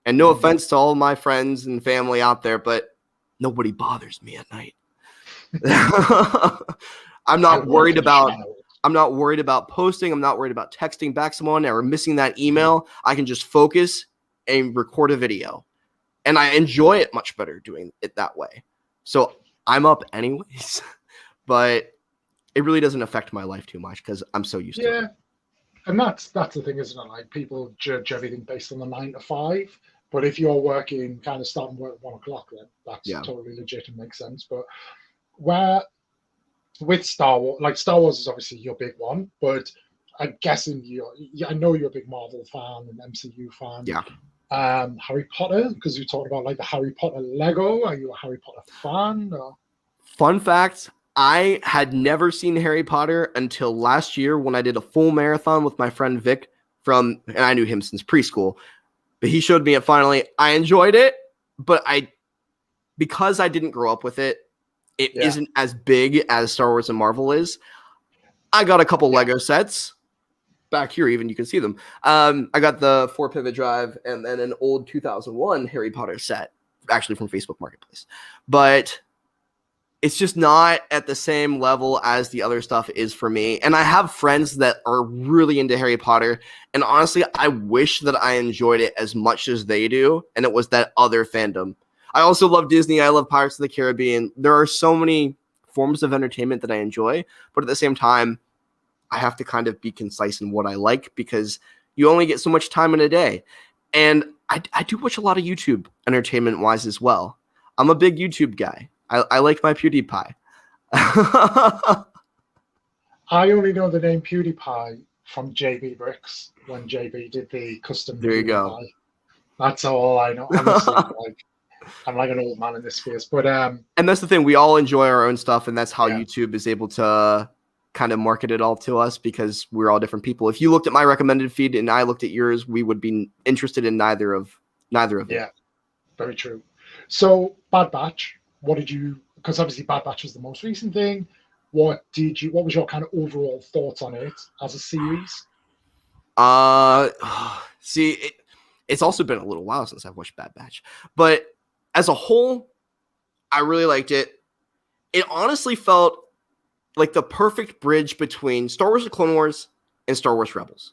And no offense to all my friends and family out there, but nobody bothers me at night. I'm not worried about posting. I'm not worried about texting back someone or missing that email. I can just focus and record a video. And I enjoy it much better doing it that way. So I'm up anyways, but it really doesn't affect my life too much because I'm so used to it. And that's the thing, isn't it? Like people judge everything based on the 9 to 5. But if you're working, kind of starting work at 1 o'clock, then that's totally legit and makes sense. But with Star Wars, like Star Wars is obviously your big one, but I'm guessing I know you're a big Marvel fan and MCU fan. Yeah. Harry Potter, because you talked about like the Harry Potter Lego. Are you a Harry Potter fan? Or? Fun fact, I had never seen Harry Potter until last year when I did a full marathon with my friend Vic and I knew him since preschool, but he showed me it finally. I enjoyed it, but because I didn't grow up with it, it isn't as big as Star Wars and Marvel is. I got a couple Lego sets. Back here, even you can see them. I got the 4-pivot drive and then an old 2001 Harry Potter set, actually from Facebook Marketplace. But it's just not at the same level as the other stuff is for me. And I have friends that are really into Harry Potter. And honestly, I wish that I enjoyed it as much as they do. And it was that other fandom. I also love Disney. I love Pirates of the Caribbean. There are so many forms of entertainment that I enjoy. But at the same time, I have to kind of be concise in what I like because you only get so much time in a day. And I do watch a lot of YouTube entertainment-wise as well. I'm a big YouTube guy. I like my PewDiePie. I only know the name PewDiePie from JB Bricks when JB did the custom. There you go. That's all I know. Honestly, I'm like an old man in this space. But and that's the thing. We all enjoy our own stuff, and that's how YouTube is able to kind of market it all to us because we're all different people. If you looked at my recommended feed and I looked at yours, we would be interested in neither of them. Yeah, very true. So Bad Batch, what did you? Because obviously Bad Batch was the most recent thing. What was your kind of overall thoughts on it as a series? See, it's also been a little while since I've watched Bad Batch, but as a whole, I really liked it. It honestly felt like the perfect bridge between Star Wars: The Clone Wars and Star Wars Rebels.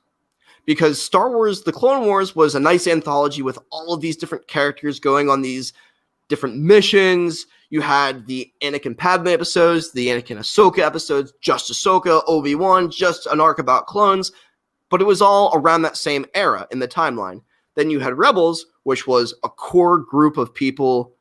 Because Star Wars: The Clone Wars was a nice anthology with all of these different characters going on these different missions. You had the Anakin Padme episodes, the Anakin Ahsoka episodes, just Ahsoka, Obi-Wan, just an arc about clones, but it was all around that same era in the timeline. Then you had Rebels, which was a core group of people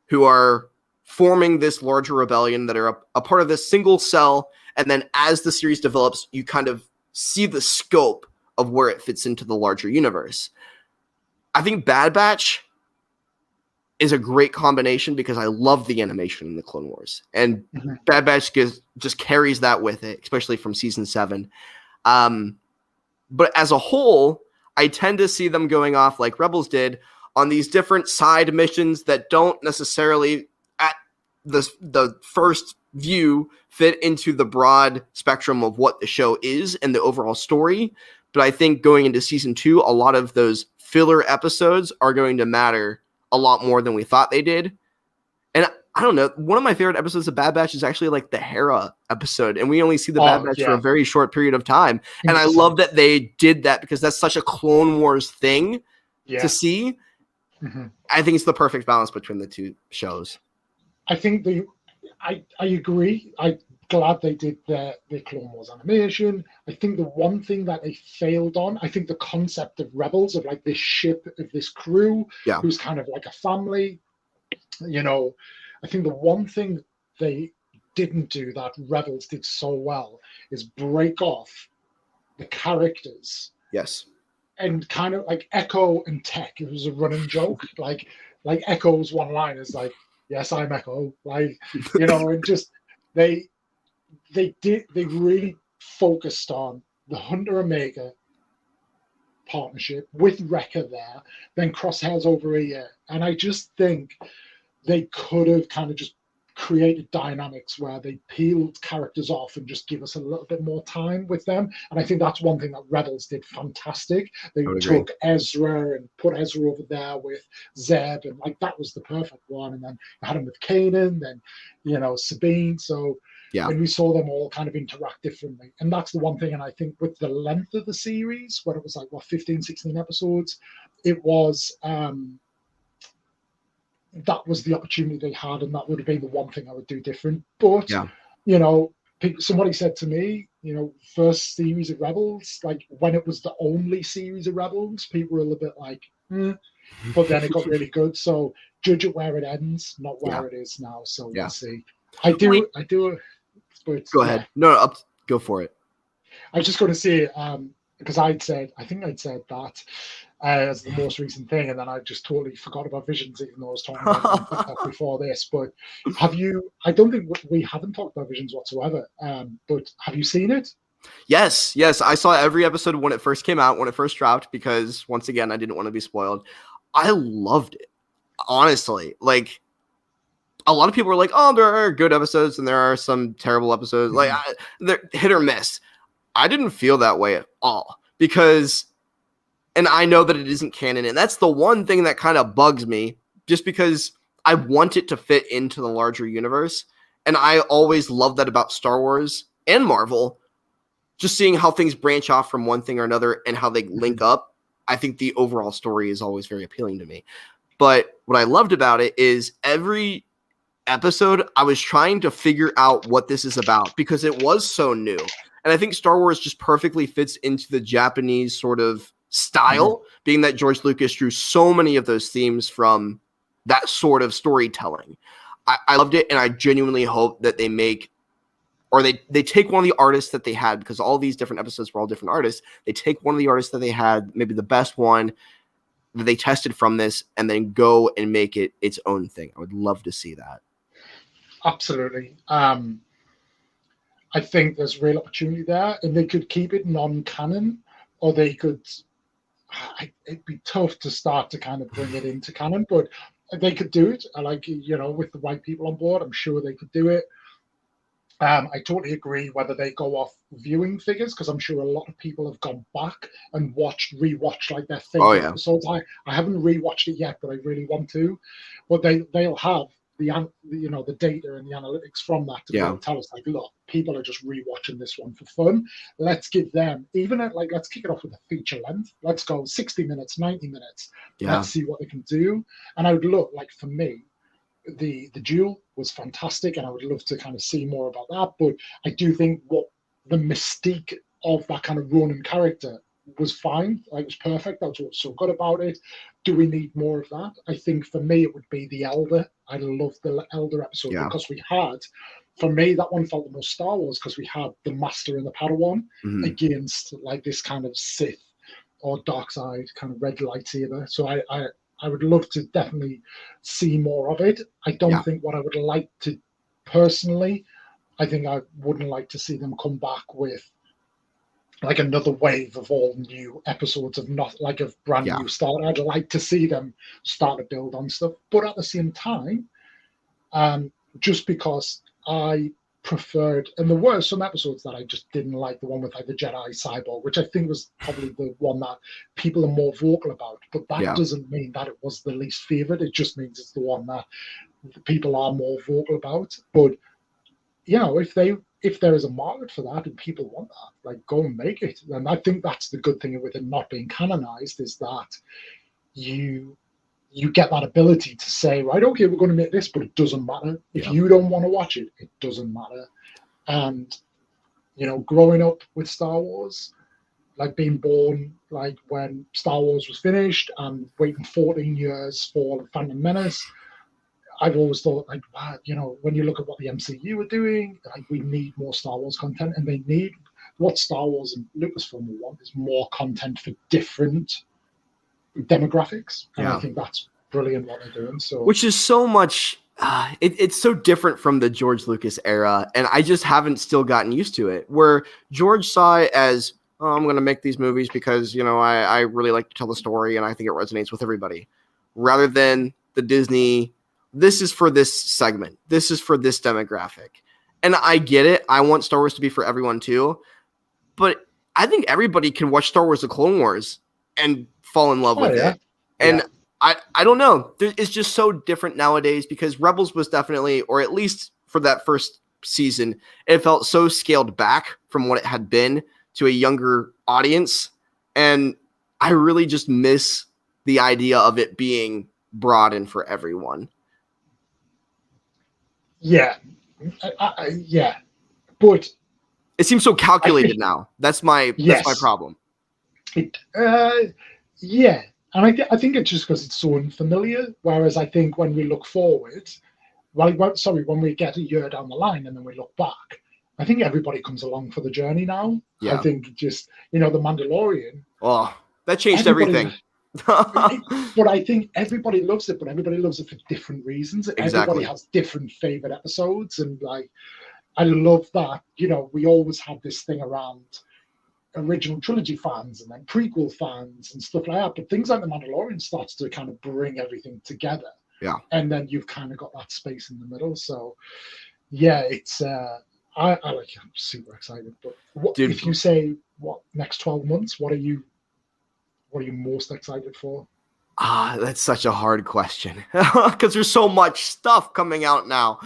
who are forming this larger rebellion that are a part of this single cell, and then as the series develops, you kind of see the scope of where it fits into the larger universe. I think Bad Batch is a great combination because I love the animation in the Clone Wars, and Bad Batch just carries that with it, especially from season 7. But as a whole, I tend to see them going off like Rebels did on these different side missions that don't necessarily, at the first view, fit into the broad spectrum of what the show is and the overall story. But I think going into season 2, a lot of those filler episodes are going to matter a lot more than we thought they did. And I don't know, one of my favorite episodes of Bad Batch is actually like the Hera episode, and we only see the Bad Batch for a very short period of time. And I love that they did that because that's such a Clone Wars thing to see. I think it's the perfect balance between the two shows. I think I agree. I'm glad they did the Clone Wars animation. I think the one thing that they failed on, I think the concept of Rebels, of like this ship, of this crew, who's kind of like a family, you know, I think the one thing they didn't do that Rebels did so well is break off the characters. Yes. And kind of like Echo and Tech, it was a running joke. like Echo's one line is like, "Yes, I'm Echo." Like, you know, and just they really focused on the Hunter Omega partnership with Wrecker there, then Crosshairs over here. And I just think they could have kind of just created dynamics where they peeled characters off and just give us a little bit more time with them. And I think that's one thing that Rebels did fantastic. They took Ezra and put Ezra over there with Zeb, and like that was the perfect one. And then I had him with Kanan, then, you know, Sabine. So and we saw them all kind of interact differently. And that's the one thing. And I think with the length of the series, when it was like, 15, 16 episodes, it was that was the opportunity they had, and that would have been the one thing I would do different. But, you know, somebody said to me, you know, first series of Rebels, like when it was the only series of Rebels, people were a little bit like, but then it got really good. So judge it where it ends, not where it is now. So we'll see. I do. But, go ahead. No, go for it. I was just going to say, because I think I'd said that as the most recent thing, and then I just totally forgot about Visions, even though I was talking about that before this. But I don't think we haven't talked about Visions whatsoever, but have you seen it? Yes, I saw every episode when it first came out, when it first dropped, because once again, I didn't want to be spoiled. I loved it, honestly. Like, a lot of people are like, oh, there are good episodes and there are some terrible episodes. Like, they're hit or miss. I didn't feel that way at all because, and I know that it isn't canon, and that's the one thing that kind of bugs me, just because I want it to fit into the larger universe. And I always love that about Star Wars and Marvel, just seeing how things branch off from one thing or another and how they link up. I think the overall story is always very appealing to me. But what I loved about it is every episode, I was trying to figure out what this is about because it was so new. And I think Star Wars just perfectly fits into the Japanese sort of style, being that George Lucas drew so many of those themes from that sort of storytelling. I loved it, and I genuinely hope that they make, or they take one of the artists that they had, because all these different episodes were all different artists. They take one of the artists that they had, maybe the best one that they tested from this, and then go and make it its own thing. I would love to see that. Absolutely. I think there's real opportunity there, and they could keep it non-canon, or they could. It'd be tough to start to kind of bring it into canon, but they could do it. I like, you know, with the right people on board, I'm sure they could do it. I totally agree whether they go off viewing figures, because I'm sure a lot of people have gone back and rewatched like their Oh favorite yeah. episodes. I haven't rewatched it yet, but I really want to. But they'll have the data and the analytics from that to be able Yeah. to tell us, like, look, people are just rewatching this one for fun. Let's give them, even at, like, let's kick it off with a feature length. Let's go 60 minutes, 90 minutes. Yeah. Let's see what they can do. And I would look, like, for me, the duel was fantastic, and I would love to kind of see more about that. But I do think what the mystique of that kind of Ronin character was fine. Like, it was perfect. That's what's so good about it. Do we need more of that? I think for me it would be the Elder. I loved the Elder episode Yeah. because we had, for me, that one felt the most Star Wars because we had the Master and the Padawan against like this kind of Sith or dark side kind of red lightsaber. So I would love to definitely see more of it. I don't think what I would like to personally, I think I wouldn't like to see them come back with like another wave of all new episodes of not like a brand new start. I'd like to see them start to build on stuff. But at the same time, just because I preferred, and there were some episodes that I just didn't like, the one with like the Jedi cyborg, which I think was probably the one that people are more vocal about, but that doesn't mean that it was the least favorite. It just means it's the one that people are more vocal about. But if there is a market for that and people want that, like, go and make it. And I think that's the good thing with it not being canonized, is that you get that ability to say, right, okay, we're going to make this, but it doesn't matter. If you don't want to watch it, it doesn't matter. And, growing up with Star Wars, like being born, like when Star Wars was finished and waiting 14 years for Phantom Menace, I've always thought, like, wow, when you look at what the MCU are doing, like, we need more Star Wars content, and they need what Star Wars and Lucasfilm will want is more content for different demographics, and I think that's brilliant what they're doing. So, which is so much. It's so different from the George Lucas era, and I just haven't still gotten used to it. Where George saw it as, oh, I'm going to make these movies because I really like to tell the story, and I think it resonates with everybody, rather than the Disney. This is for this segment. This is for this demographic, and I get it. I want Star Wars to be for everyone too, but I think everybody can watch Star Wars: The Clone Wars and fall in love with it. And I don't know. It's just so different nowadays, because Rebels was definitely, or at least for that first season, it felt so scaled back from what it had been to a younger audience. And I really just miss the idea of it being broad and for everyone. Yeah. But it seems so calculated now. That's my problem. Yeah. And I think it's just because it's so unfamiliar. Whereas I think when we look forward, when we get a year down the line and then we look back, I think everybody comes along for the journey now. Yeah. I think just, the Mandalorian. Oh, that changed everything. But I think everybody loves it, but everybody loves it for different reasons. Exactly. Everybody has different favorite episodes. And like, I love that, we always had this thing around original trilogy fans and then prequel fans and stuff like that. But things like The Mandalorian starts to kind of bring everything together. Yeah. And then you've kind of got that space in the middle. So yeah, it's I'm super excited. But if you say next 12 months, what are you most excited for? That's such a hard question because there's so much stuff coming out now.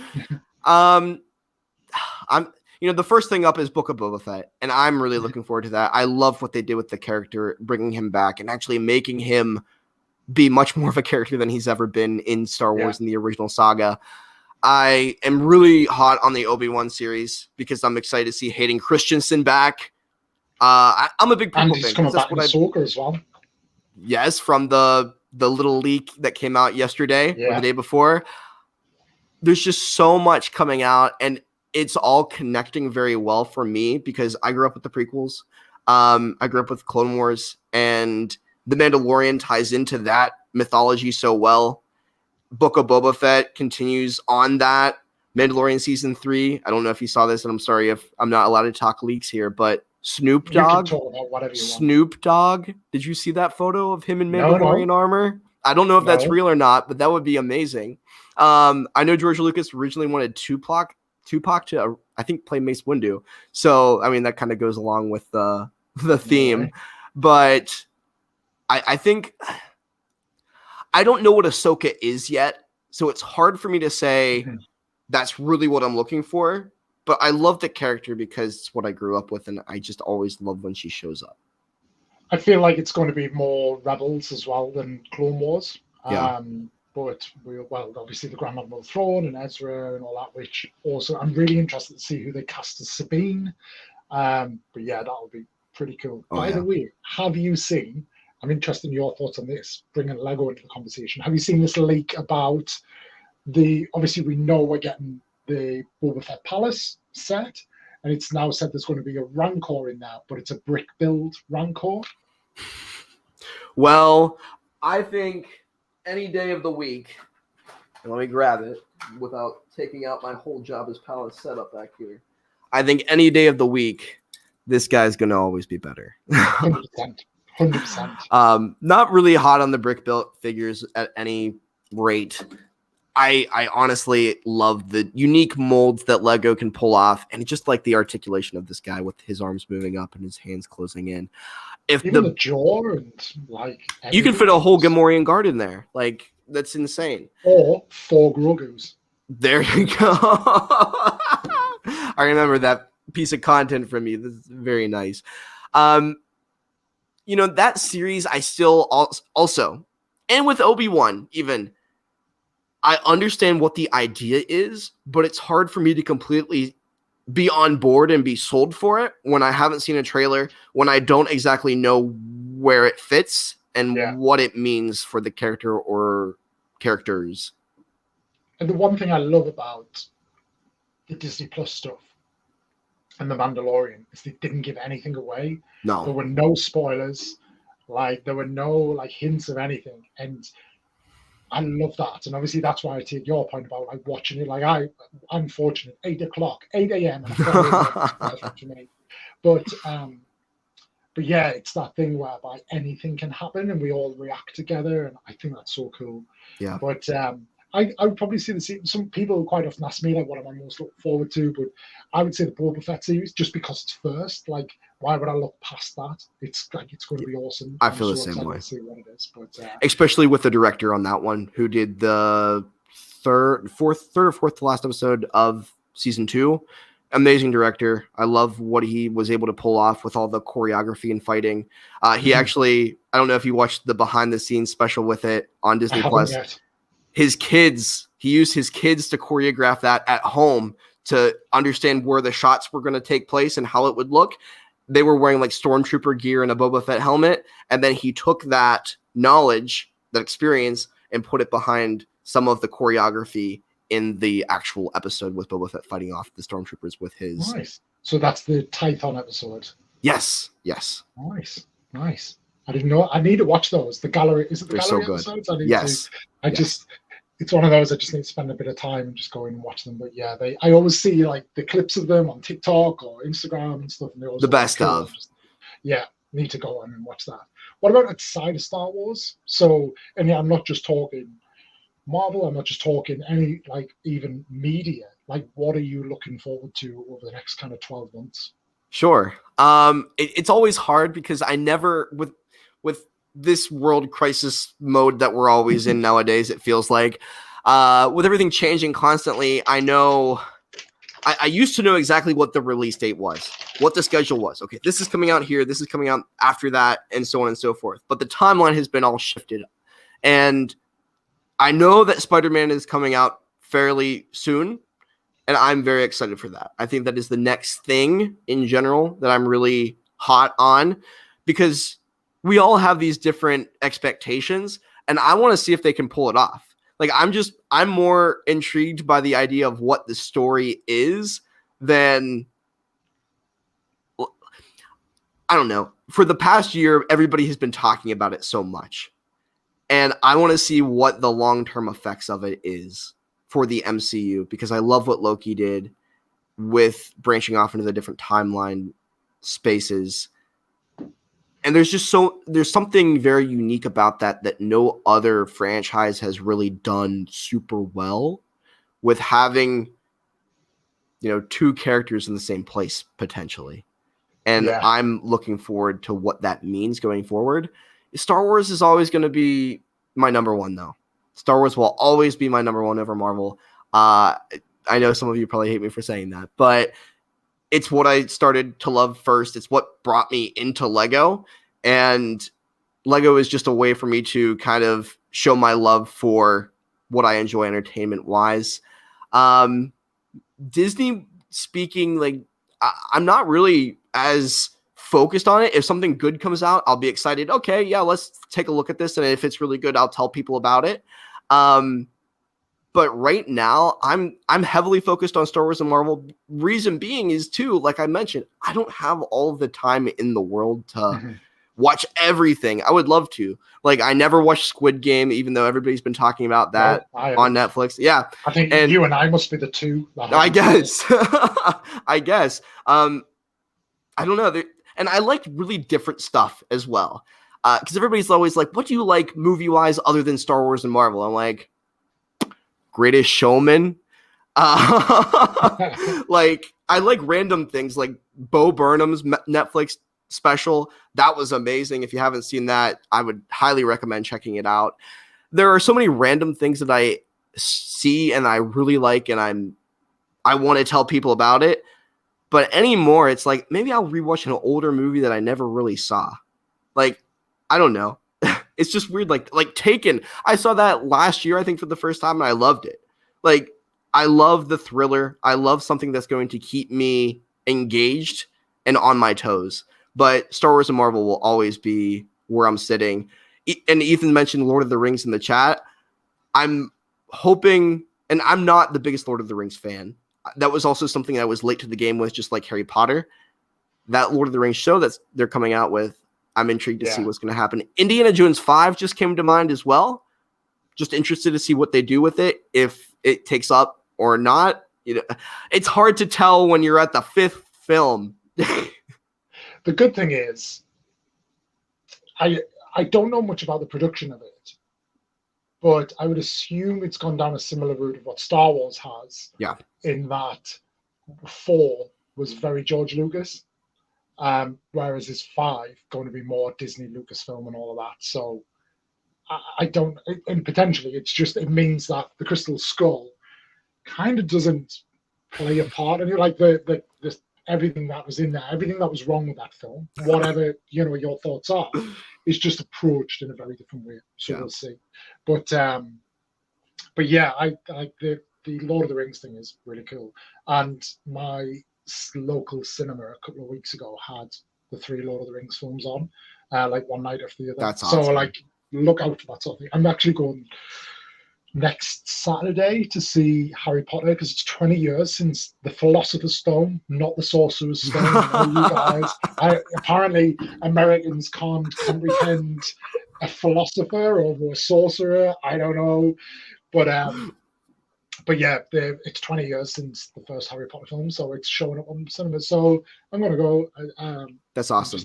The first thing up is Book of Boba Fett, and I'm really looking forward to that. I love what they did with the character, bringing him back and actually making him be much more of a character than he's ever been in Star Wars in the original saga. I am really hot on the Obi-Wan series because I'm excited to see Hayden Christensen back. I'm a big prequel fan. And he's coming back in Ahsoka as well. Yes, from the little leak that came out yesterday or the day before. There's just so much coming out, and it's all connecting very well for me because I grew up with the prequels. I grew up with Clone Wars, and The Mandalorian ties into that mythology so well. Book of Boba Fett continues on that. Mandalorian season 3. I don't know if you saw this, and I'm sorry if I'm not allowed to talk leaks here, but Snoop Dogg. You can talk about whatever you want. Snoop Dogg. Did you see that photo of him in Mandalorian armor? I don't know if that's real or not, but that would be amazing. I know George Lucas originally wanted Tupac Tupac to I think play Mace Windu. So I mean that kind of goes along with the theme, Right. but I think I don't know what Ahsoka is yet, so it's hard for me to say that's really what I'm looking for. But I love the character because it's what I grew up with, and I just always love when she shows up. I feel like it's going to be more Rebels as well than Clone Wars. Yeah. But obviously the Grand Admiral Thrawn and Ezra and all that, which also I'm really interested to see who they cast as Sabine. But yeah, that'll be pretty cool. By the way, have you seen? I'm interested in your thoughts on this. Bringing Lego into the conversation. Have you seen this leak about obviously we know we're getting the Boba Fett Palace set, and it's now said there's going to be a Rancor in there, but it's a brick build Rancor. Well, I think any day of the week, and let me grab it without taking out my whole Jabba's Palace setup back here. I think any day of the week, this guy's going to always be better. 100%. 100%. Not really hot on the brick built figures at any rate. I honestly love the unique molds that Lego can pull off, and just like the articulation of this guy with his arms moving up and his hands closing in. If even the jaw and like you can fit a whole Gamorrean guard in there, like that's insane. Or 4 Grogus. There you go. I remember that piece of content from you. This is very nice. You know, that series I still also, and with Obi-Wan even, I understand what the idea is, but it's hard for me to completely be on board and be sold for it when I haven't seen a trailer, when I don't exactly know where it fits and what it means for the character or characters. And the one thing I love about the Disney Plus stuff and the Mandalorian is they didn't give anything away. No. There were no spoilers. Like there were no like hints of anything. And I love that. And obviously that's why I take your point about like watching it. Like I'm fortunate, 8 a.m. and for me. But yeah, it's that thing whereby anything can happen and we all react together. And I think that's so cool. Yeah. But I would probably see some people quite often ask me like what am I most looking forward to, but I would say the Boba Fett series just because it's first. Like, why would I look past that? It's like it's going to be awesome. I feel the same way. To see what it is, but especially with the director on that one, who did the third or fourth to last episode of season 2. Amazing director. I love what he was able to pull off with all the choreography and fighting. He actually, I don't know if you watched the behind the scenes special with it on Disney Plus. His kids, he used his kids to choreograph that at home to understand where the shots were going to take place and how it would look. They were wearing like stormtrooper gear and a Boba Fett helmet. And then he took that knowledge, that experience, and put it behind some of the choreography in the actual episode with Boba Fett fighting off the stormtroopers with his. Nice. So that's the Tython episode. Yes. Nice. I didn't know. I need to watch those. The gallery, is it the They're gallery so good. episodes? It's one of those I just need to spend a bit of time and just go in and watch them. But yeah, I always see like the clips of them on TikTok or Instagram and stuff. And the best of. Need to go on and watch that. What about outside of Star Wars? So, and yeah, I'm not just talking Marvel. I'm not just talking any like even media. Like, what are you looking forward to over the next kind of 12 months? Sure. It's always hard because I never with this world crisis mode that we're always in nowadays, it feels like with everything changing constantly, I know I used to know exactly what the release date was, what the schedule was. Okay, this is coming out here, this is coming out after that, and so on and so forth. But the timeline has been all shifted. And I know that Spider-Man is coming out fairly soon, and I'm very excited for that. I think that is the next thing in general that I'm really hot on, because we all have these different expectations, and I want to see if they can pull it off. Like, I'm more intrigued by the idea of what the story is than, I don't know. For the past year, everybody has been talking about it so much, and I want to see what the long-term effects of it is for the MCU, because I love what Loki did with branching off into the different timeline spaces. And there's something very unique about that no other franchise has really done super well, with having two characters in the same place potentially. And I'm looking forward to what that means going forward. Star Wars is always going to be my number one, though. Star Wars will always be my number one over Marvel. I know some of you probably hate me for saying that, but it's what I started to love first. It's what brought me into Lego. And Lego is just a way for me to kind of show my love for what I enjoy entertainment-wise. Disney speaking, like, I'm not really as focused on it. If something good comes out, I'll be excited. Okay, yeah, let's take a look at this. And if it's really good, I'll tell people about it. But right now, I'm heavily focused on Star Wars and Marvel. Reason being is, too, like I mentioned, I don't have all the time in the world to watch everything. I would love to. Like, I never watched Squid Game, even though everybody's been talking about that on Netflix. Yeah. I think you and I must be the two. I guess. I guess. I don't know. And I like really different stuff as well. Because everybody's always like, what do you like movie-wise other than Star Wars and Marvel? I'm like, Greatest Showman. Like, I like random things like Bo Burnham's Netflix special. That was amazing. If you haven't seen that, I would highly recommend checking it out. There are so many random things that I see and I really like, and I want to tell people about it. But anymore, it's like maybe I'll rewatch an older movie that I never really saw. Like, I don't know. It's just weird. Like Taken. I saw that last year, I think, for the first time, and I loved it. Like, I love the thriller. I love something that's going to keep me engaged and on my toes. But Star Wars and Marvel will always be where I'm sitting. And Ethan mentioned Lord of the Rings in the chat. I'm hoping, and I'm not the biggest Lord of the Rings fan. That was also something I was late to the game with, just like Harry Potter. That Lord of the Rings show that they're coming out with, I'm intrigued to see what's going to happen. Indiana Jones 5 just came to mind as well. Just interested to see what they do with it, if it takes up or not. It's hard to tell when you're at the 5th film. The good thing is, I don't know much about the production of it, but I would assume it's gone down a similar route of what Star Wars has. Yeah. In that 4 was very George Lucas, whereas is 5 going to be more Disney, Lucasfilm, and all of that. So I don't, and potentially it means that the Crystal Skull kind of doesn't play a part, and like the everything that was in there, everything that was wrong with that film, whatever your thoughts are, is just approached in a very different way. So we'll see. But yeah, I the Lord of the Rings thing is really cool. And my local cinema a couple of weeks ago had the 3 Lord of the Rings films on, like one night after the other. That's awesome. So like, look out for that sort of thing. I'm actually going next Saturday to see Harry Potter because it's 20 years since the Philosopher's Stone, not the Sorcerer's Stone. You guys, apparently Americans can't comprehend a philosopher over a sorcerer. I don't know, but yeah, it's 20 years since the first Harry Potter film, so it's showing up on cinema. So I'm gonna go. That's awesome.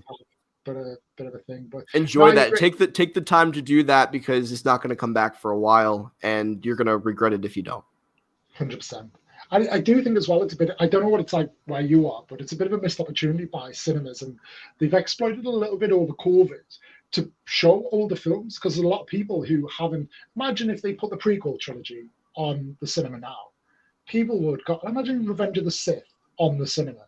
Bit of a thing, but enjoy that. Take the time to do that, because it's not going to come back for a while, and you're going to regret it if you don't. 100%. I do think as well, it's a bit, I don't know what it's like where you are, but it's a bit of a missed opportunity by cinemas, and they've exploited a little bit over COVID to show older films, because there's a lot of people who haven't. Imagine if they put the prequel trilogy on the cinema now, people would go. Imagine Revenge of the Sith on the cinema.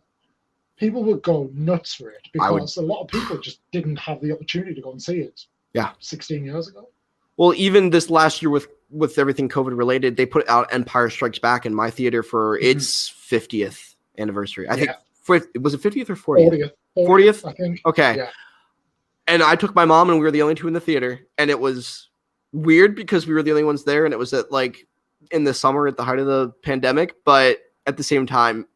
People would go nuts for it, because a lot of people just didn't have the opportunity to go and see it. Yeah, 16 years ago. Well, even this last year with everything COVID related, they put out Empire Strikes Back in my theater for its 50th anniversary. I think was it 50th or 40th? 40th, I think. Okay. Yeah. And I took my mom, and we were the only 2 in the theater, and it was weird because we were the only ones there, and it was at like in the summer at the height of the pandemic. But at the same time,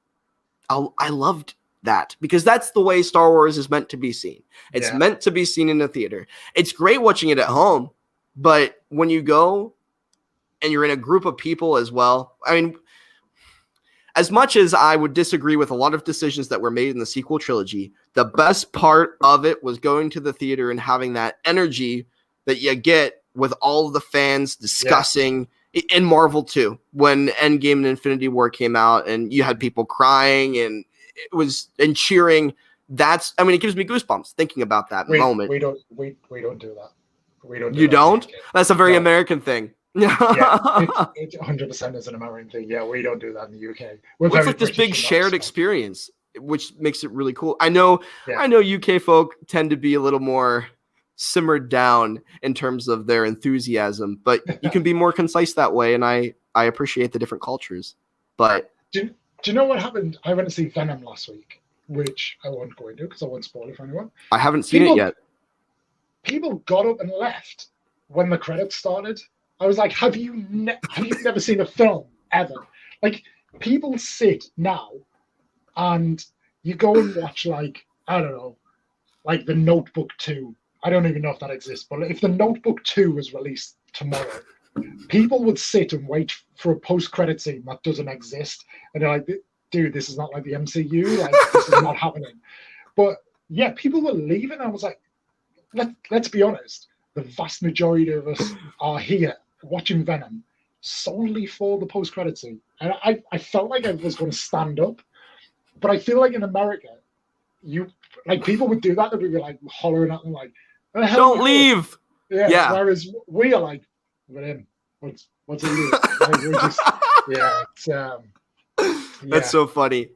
I loved that, because that's the way Star Wars is meant to be seen. It's meant to be seen in a theater. It's great watching it at home, but when you go and you're in a group of people as well, I mean, as much as I would disagree with a lot of decisions that were made in the sequel trilogy, the best part of it was going to the theater and having that energy that you get with all of the fans discussing in Marvel too, when Endgame and Infinity War came out, and you had people crying and cheering. It gives me goosebumps thinking about that moment. We don't do that. We don't. You don't? That's a very American thing. Yeah, it 100% is an American thing. Yeah, we don't do that in the UK. It's like this big shared experience, which makes it really cool. I know UK folk tend to be a little more simmered down in terms of their enthusiasm, but you can be more concise that way, and I appreciate the different cultures. But do you know what happened? I went to see Venom last week, which I won't go into because I won't spoil it for anyone. I haven't seen it yet. People got up and left when the credits started. I was like, have you never seen a film ever? Like, people sit now and you go and watch, like, I don't know, like The Notebook 2. I don't even know if that exists, but if The Notebook 2 was released tomorrow, people would sit and wait for a post-credit scene that doesn't exist. And they're like, dude, this is not like the MCU. Like, this is not happening. But yeah, people were leaving. I was like, let's be honest. The vast majority of us are here watching Venom solely for the post-credit scene. And I felt like I was going to stand up. But I feel like in America, people would do that. They'd be like hollering at them like, don't leave. Yeah. Whereas we are like, we're in. What's it do? Like, we're just, That's so funny.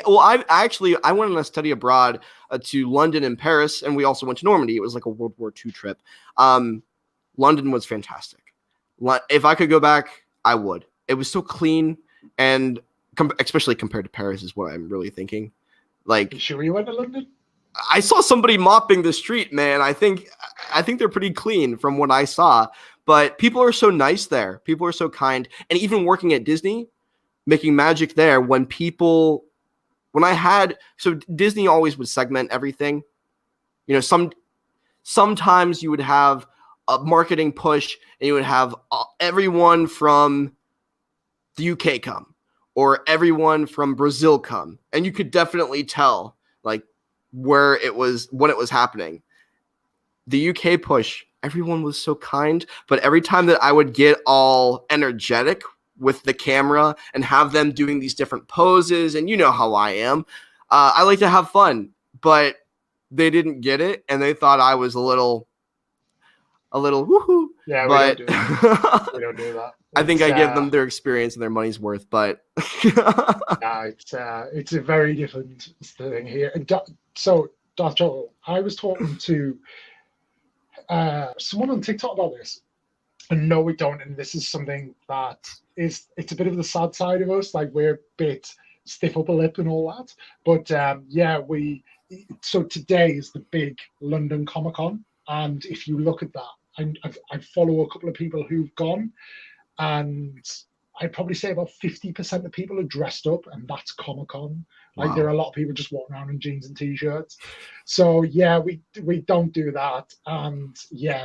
Well, I went on a study abroad to London and Paris, and we also went to Normandy. It was like a World War II trip. London was fantastic. If I could go back, I would. It was so clean, and especially compared to Paris is what I'm really thinking. Like, you sure you went to London? I saw somebody mopping the street, man. I think they're pretty clean from what I saw. But people are so nice there. People are so kind. And even working at Disney, making magic there, so Disney always would segment everything. You know, sometimes you would have a marketing push and you would have everyone from the UK come or everyone from Brazil come. And you could definitely tell like when it was happening. The UK push, everyone was so kind, but every time that I would get all energetic with the camera and have them doing these different poses, and you know how I am, I like to have fun, but they didn't get it, and they thought I was a little woohoo. Yeah, but we don't do that. I think I give them their experience and their money's worth, but it's a very different thing here. So, Dr. I was talking to someone on TikTok about this, and no, we don't. And this is something that it's a bit of the sad side of us. Like, we're a bit stiff upper lip and all that. But so today is the big London Comic Con, and if you look at that, I follow a couple of people who've gone, and I'd probably say about 50% of people are dressed up, and that's Comic Con. Like, wow. There are a lot of people just walking around in jeans and t-shirts. So yeah, we don't do that. And yeah,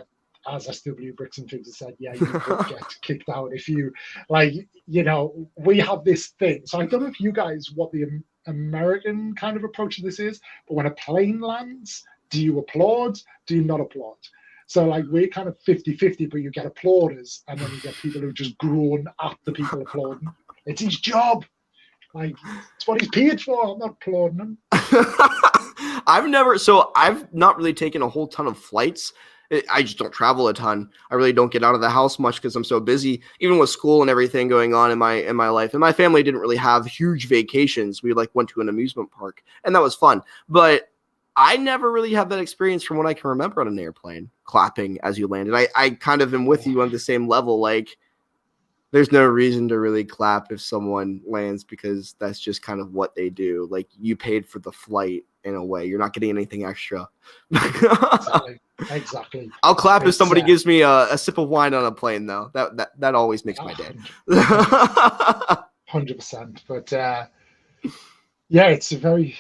as SW Bricks and Figs has said, yeah, you could get kicked out if you, like, you know, we have this thing. So I don't know if you guys, what the American kind of approach to this is, but when a plane lands, do you applaud? Do you not applaud? So, like, we're kind of 50-50, but you get applauders, and then you get people who just groan at the people applauding. It's his job. Like, it's what he's paid for. I'm not applauding him. I've not really taken a whole ton of flights. I just don't travel a ton. I really don't get out of the house much because I'm so busy, even with school and everything going on in my life. And my family didn't really have huge vacations. We went to an amusement park, and that was fun. But I never really had that experience from what I can remember on an airplane, clapping as you landed. I kind of am with you on the same level. Like, there's no reason to really clap if someone lands because that's just kind of what they do. Like, you paid for the flight in a way. You're not getting anything extra. Exactly. I'll clap if somebody gives me a sip of wine on a plane, though. That always makes my day. 100%. But yeah, it's a very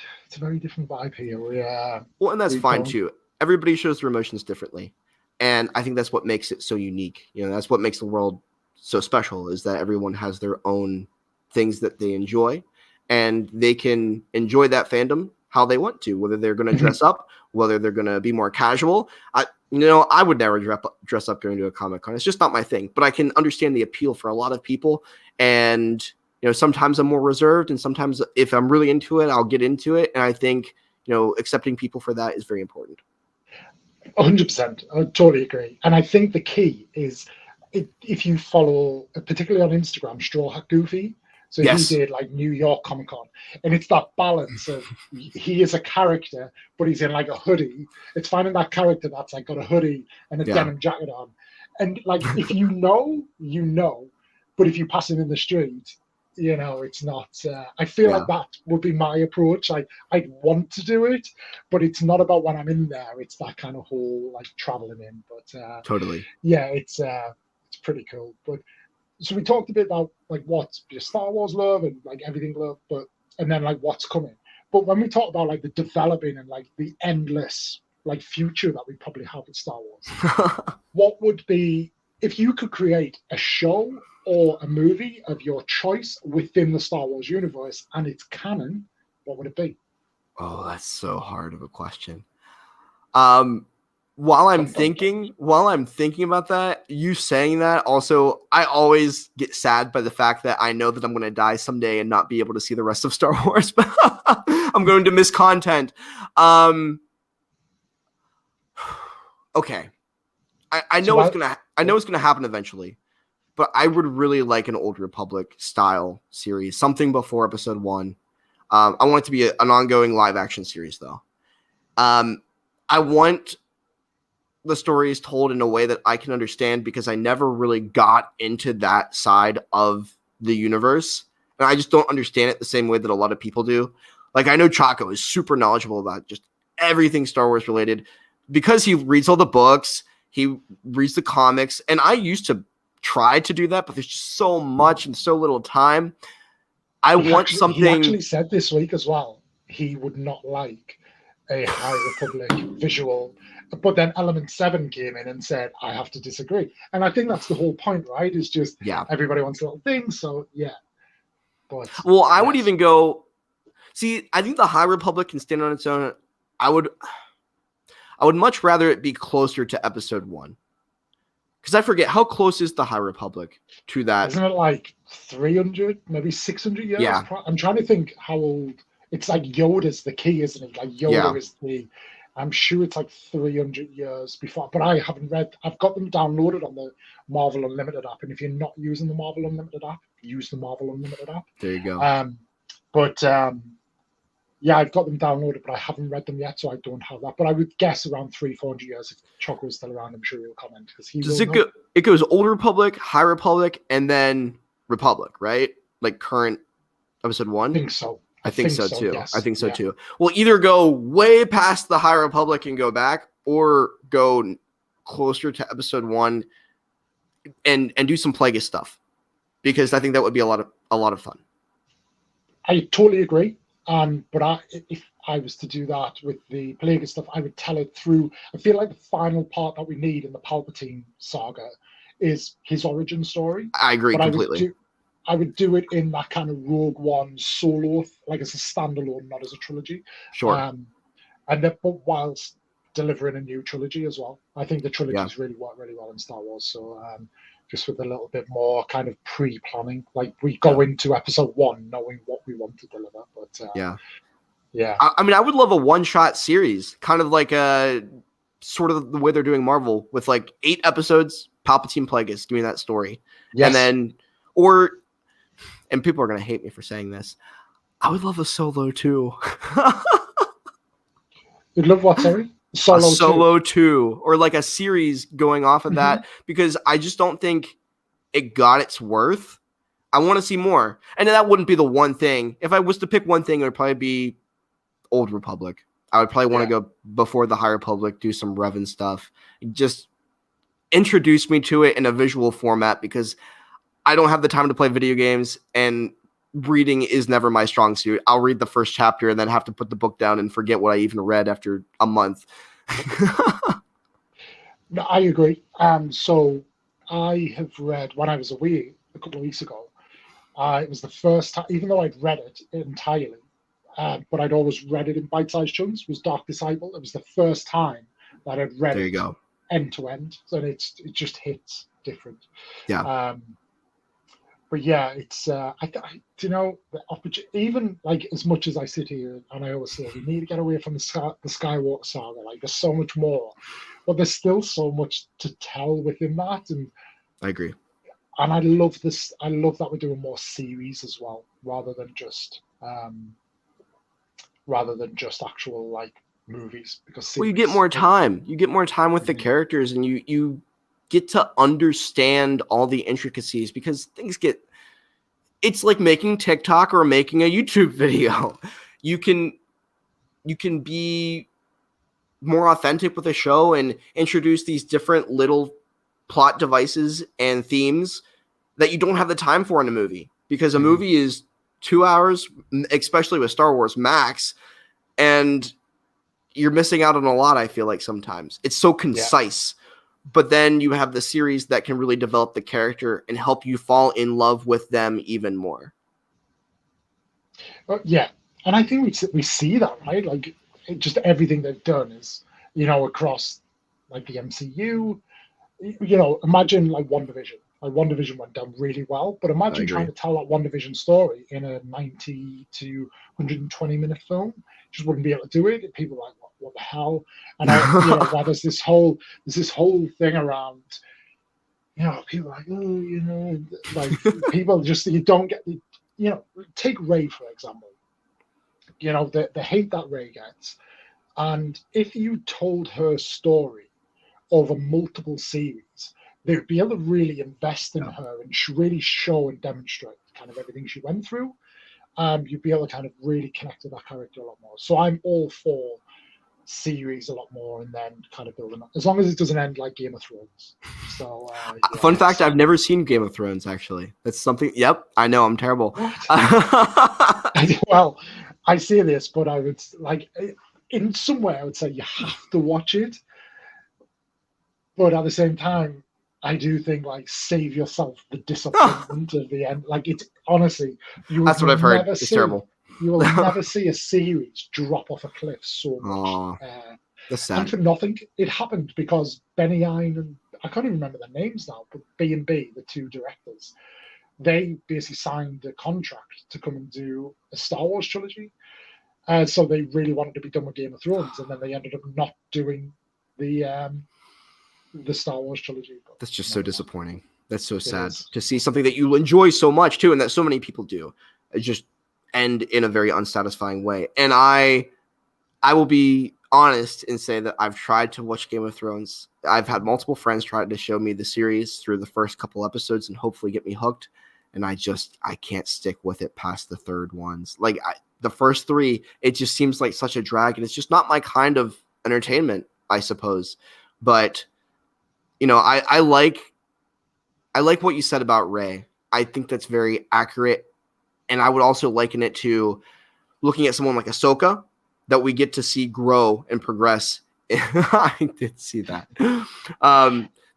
different vibe here. Well, and that's fine too. Everybody shows their emotions differently, and I think that's what makes it so unique. You know, that's what makes the world so special, is that everyone has their own things that they enjoy, and they can enjoy that fandom how they want to, whether they're going to dress up, whether they're going to be more casual. I would never dress up going to a Comic-Con. It's just not my thing. But I can understand the appeal for a lot of people. And, sometimes I'm more reserved. And sometimes if I'm really into it, I'll get into it. And I think, accepting people for that is very important. 100%. I totally agree. And I think the key is if you follow, particularly on Instagram, Straw Hat Goofy. So Yes. He did like New York Comic Con, and it's that balance of he is a character, but he's in like a hoodie. It's finding that character that's like got a hoodie and a denim jacket on, and like if you know, but if you pass him in the street, it's not. I feel like that would be my approach. I'd want to do it, but it's not about when I'm in there. It's that kind of whole like traveling in. But totally, yeah, it's pretty cool. But so we talked a bit about like what your Star Wars love and like everything love, and then like what's coming. But when we talk about like the developing and like the endless like future that we probably have with Star Wars, what would be if you could create a show or a movie of your choice within the Star Wars universe and it's canon, what would it be? Oh, that's so hard of a question. While I'm thinking about that, you saying that, also, I always get sad by the fact that I know that I'm going to die someday and not be able to see the rest of Star Wars. I'm going to miss content. Okay. I know it's going to happen eventually, but I would really like an Old Republic style series, something before Episode 1. I want it to be an ongoing live action series, though. I want the story is told in a way that I can understand because I never really got into that side of the universe. And I just don't understand it the same way that a lot of people do. Like, I know Chaco is super knowledgeable about just everything Star Wars related because he reads all the books, he reads the comics. And I used to try to do that, but there's just so much and so little time. He actually said this week as well, he would not like a High Republic visual. But then Element 7 came in and said, I have to disagree. And I think that's the whole point, right? Is just everybody wants little things. So, yeah. But I would even go, I think the High Republic can stand on its own. I would much rather it be closer to Episode 1. Because I forget, how close is the High Republic to that? Isn't it like 300, maybe 600 years? Yeah. I'm trying to think how old. It's like Yoda's the key, isn't it? Like Yoda is the... I'm sure it's like 300 years before, but I haven't read. I've got them downloaded on the Marvel Unlimited app, and if you're not using the Marvel Unlimited app, use the Marvel Unlimited app. There you go. Yeah, I've got them downloaded, but I haven't read them yet, so I don't have that. But I would guess around 300-400 years. If Choco's still around, I'm sure he'll comment because he will know. It goes Old Republic, High Republic, and then Republic, right? Like current Episode 1? I think so. I think so too. Yes. I think so too. We'll either go way past the High Republic and go back, or go closer to Episode 1 and do some Plagueis stuff, because I think that would be a lot of fun. I totally agree. But if I was to do that with the Plagueis stuff, I would tell it through. I feel like the final part that we need in the Palpatine saga is his origin story. I agree completely. I would do it in that kind of Rogue One solo, like as a standalone, not as a trilogy. Sure. But whilst delivering a new trilogy as well. I think the trilogies really work really well in Star Wars. So just with a little bit more kind of pre-planning, like we go into Episode 1 knowing what we want to deliver. But yeah. I mean, I would love a one-shot series, kind of like sort of the way they're doing Marvel, with like 8 episodes, Palpatine Plagueis doing that story, and then and people are going to hate me for saying this, I would love a Solo 2. You'd love what, sorry? Solo 2, or like a series going off of that, because I just don't think it got its worth. I want to see more. And that wouldn't be the one thing. If I was to pick one thing, it would probably be Old Republic. I would probably want to go before the High Republic, do some Revan stuff. Just introduce me to it in a visual format, because I don't have the time to play video games, and reading is never my strong suit. I'll read the first chapter and then have to put the book down and forget what I even read after a month. No, I agree. So I have read, when I was away a couple of weeks ago, it was the first time, even though I'd read it entirely, but I'd always read it in bite-sized chunks, was Dark Disciple. It was the first time that I'd read There you go. end to end, and it just hits different. Yeah. But yeah, it's you know, the opportunity. Even like as much as I sit here and I always say we need to get away from the Skywalker saga. Like there's so much more, but there's still so much to tell within that, and I agree. And I love this. I love that we're doing more series as well, rather than just actual like movies. Because Well, you get more time. You get more time with the Mhm. characters, and you get to understand all the intricacies because things get. It's like making TikTok or making a YouTube video. You can be more authentic with a show and introduce these different little plot devices and themes that you don't have the time for in a movie, because a movie is 2 hours, especially with Star Wars max, and you're missing out on a lot. I feel like sometimes it's so concise, but then you have the series that can really develop the character and help you fall in love with them even more. Yeah, and I think we see that, right? Like just everything they've done is, you know, across like the MCU. You know, imagine like WandaVision. Like WandaVision went down really well, but imagine trying to tell that WandaVision story in a 90 to 120-minute film. Just wouldn't be able to do it. People are like, what the hell? And you know, why there's this whole thing around. You know, people are like, oh, you know, like people just you don't get the. You know, take Ray for example. You know, the hate that Ray gets, and if you told her story over multiple series, they'd be able to really invest in her and really show and demonstrate kind of everything she went through. You'd be able to kind of really connect with that character a lot more. So I'm all for series a lot more, and then kind of building up, as long as it doesn't end like Game of Thrones. So fun fact, I've never seen Game of Thrones, actually. That's something. Yep, I know, I'm terrible. Well, I say this, but I would like in some way I would say you have to watch it, but at the same time I do think like save yourself the disappointment of the end. Like it's honestly, that's what I've heard. It's terrible. You will never see a series drop off a cliff so much. That's sad. And for nothing, it happened because Benny Hine and I can't even remember their names now, but B&B, the two directors, they basically signed a contract to come and do a Star Wars trilogy. So they really wanted to be done with Game of Thrones, and then they ended up not doing the Star Wars trilogy. That's just so disappointing. That's so sad to see something that you enjoy so much too, and that so many people do. It just end in a very unsatisfying way. And I will be honest and say that I've tried to watch Game of Thrones. I've had multiple friends try to show me the series through the first couple episodes and hopefully get me hooked. And I can't stick with it past the third ones. Like the first three, it just seems like such a drag, and it's just not my kind of entertainment, I suppose. But you know, I like what you said about Rey. I think that's very accurate. And I would also liken it to looking at someone like Ahsoka, that we get to see grow and progress. I did see that.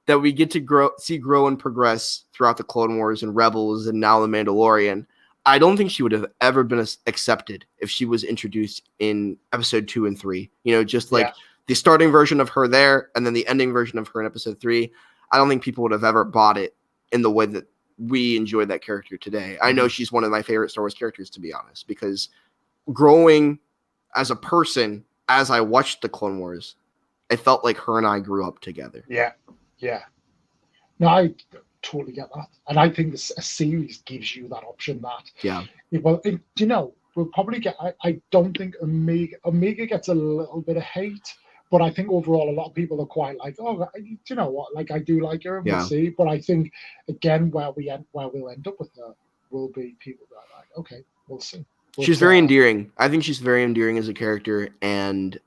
That we get to grow and progress throughout the Clone Wars and Rebels and now the Mandalorian. I don't think she would have ever been accepted if she was introduced in episode 2 and 3. You know, just like the starting version of her there and then the ending version of her in episode 3. I don't think people would have ever bought it in the way that we enjoy that character today. I know she's one of my favorite Star Wars characters, to be honest, because growing as a person, as I watched the Clone Wars, I felt like her and I grew up together. Yeah. No, I totally get that. And I think a series gives you that option you know, we'll probably get, I don't think Omega gets a little bit of hate, but I think overall a lot of people are quite like, oh, you know what, like I do like her, and we'll see. But I think again, where we'll end up with her will be people that are like, okay, we'll see. But, she's very endearing. I think she's very endearing as a character, and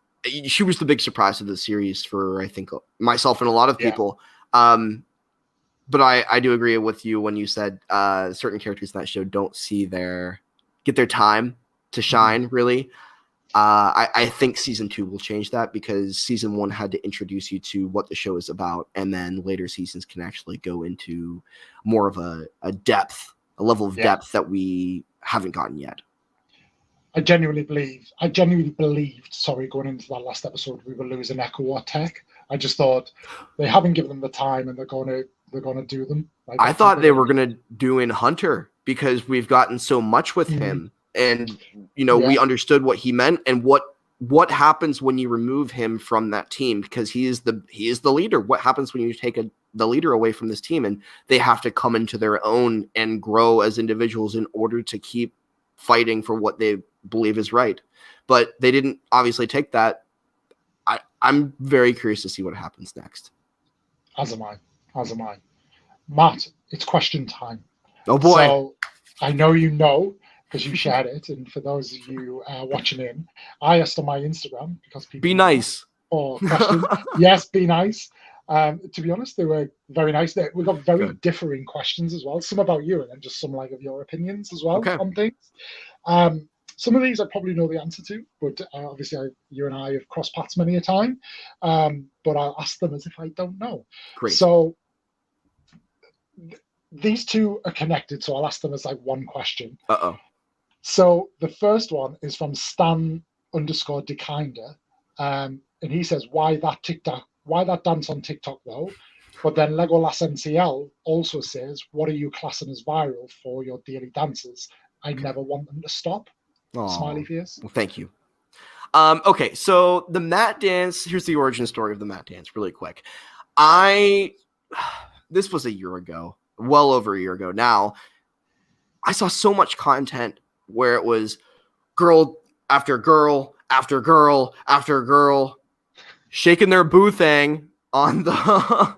she was the big surprise of the series for, I think, myself and a lot of people. But I do agree with you when you said certain characters in that show don't get their time to shine, really. I think season 2 will change that, because season 1 had to introduce you to what the show is about, and then later seasons can actually go into more of a level of depth that we haven't gotten yet. I genuinely believed, sorry, going into that last episode, we were losing Echo or Tech. I just thought they haven't given them the time, and they're gonna do them. Like, I thought they were gonna do in Hunter because we've gotten so much with him, and we understood what he meant and what happens when you remove him from that team, because he is the leader. What happens when you take the leader away from this team, and they have to come into their own and grow as individuals in order to keep fighting for what they believe is right. But they didn't obviously take that. I'm very curious to see what happens next. As am I. Matt, it's question time. Oh boy. So I know because you shared it, and for those of you watching in, I asked on my Instagram because people be nice. Or questions. Yes, be nice. To be honest, they were very nice. We got very differing questions as well. Some about you, and then just some of your opinions as well on things. Some of these I probably know the answer to, but obviously you and I have crossed paths many a time. But I'll ask them as if I don't know. Great. So these two are connected, so I'll ask them as like one question. So the first one is from Stan_Dekinder, and he says, "Why that dance on TikTok though?" But then Legolas NCL also says, "What are you classing as viral for your daily dances? I never want them to stop." Aww. Smiley face. Well, thank you. Okay, so the Matt dance. Here's the origin story of the Matt dance, really quick. This was a year ago, well over a year ago now. I saw so much content where it was girl after girl after girl after girl shaking their boo thing on the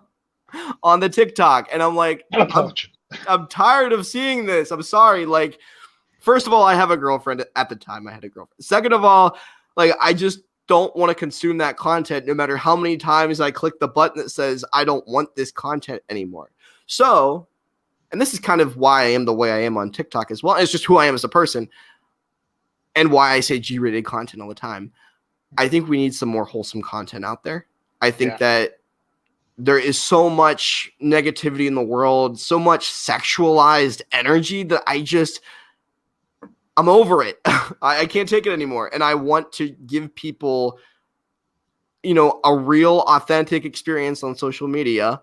TikTok, and I'm like, I'm tired of seeing this. I'm sorry, like. First of all, I have a girlfriend. At the time, I had a girlfriend. Second of all, like, I just don't want to consume that content no matter how many times I click the button that says I don't want this content anymore. So, and this is kind of why I am the way I am on TikTok as well. It's just who I am as a person and why I say G-rated content all the time. I think we need some more wholesome content out there. I think that there is so much negativity in the world, so much sexualized energy that I'm over it. I can't take it anymore. And I want to give people, a real authentic experience on social media,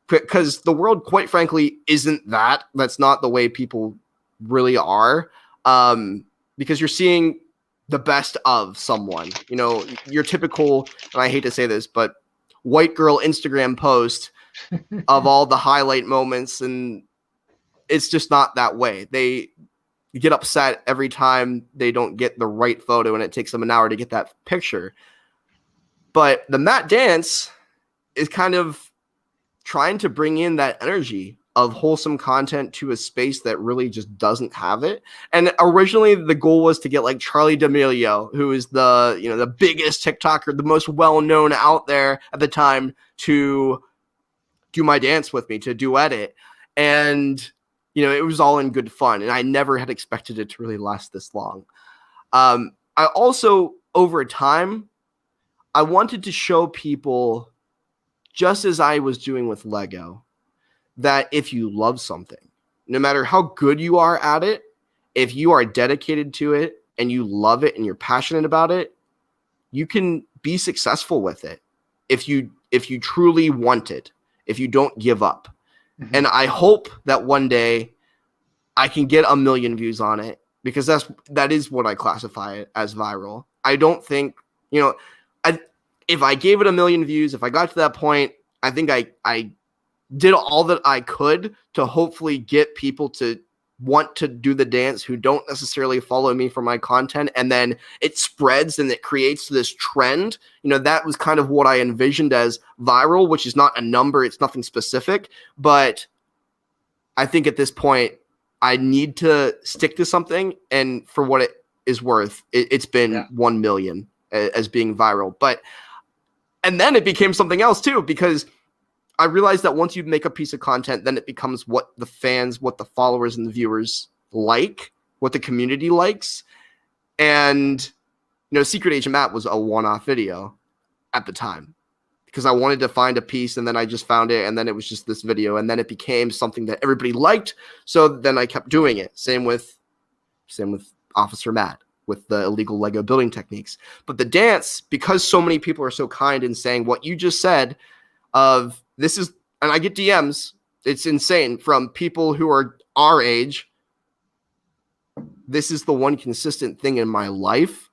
because the world, quite frankly, isn't that. That's not the way people really are. Because you're seeing the best of someone, your typical, and I hate to say this, but white girl Instagram post of all the highlight moments. And it's just not that way. They get upset every time they don't get the right photo, and it takes them an hour to get that picture. But the Matt dance is kind of trying to bring in that energy of wholesome content to a space that really just doesn't have it. And originally the goal was to get like Charlie D'Amelio, who is the biggest TikToker, the most well-known out there at the time, to do my dance with me, to duet it. And it was all in good fun, and I never had expected it to really last this long. I also, over time, I wanted to show people, just as I was doing with Lego, that if you love something, no matter how good you are at it, if you are dedicated to it and you love it and you're passionate about it, you can be successful with it if you truly want it, if you don't give up. Mm-hmm. And I hope that one day I can get 1 million views on it, because that is what I classify it as viral. I don't think, if I gave it 1 million views, if I got to that point, I think I did all that I could to hopefully get people to want to do the dance who don't necessarily follow me for my content, and then it spreads and it creates this trend. That was kind of what I envisioned as viral, which is not a number, it's nothing specific, but I think at this point I need to stick to something, and for what it is worth, it's been 1 million as being viral. And then it became something else too, because I realized that once you make a piece of content, then it becomes what the fans, what the followers and the viewers like, what the community likes. And, Secret Agent Matt was a one-off video at the time, because I wanted to find a piece, and then I just found it, and then it was just this video, and then it became something that everybody liked. So then I kept doing it. Same with Officer Matt. with the illegal Lego building techniques. But the dance, because so many people are so kind in saying what you just said of this is, and I get DMs, it's insane, from people who are our age. This is the one consistent thing in my life.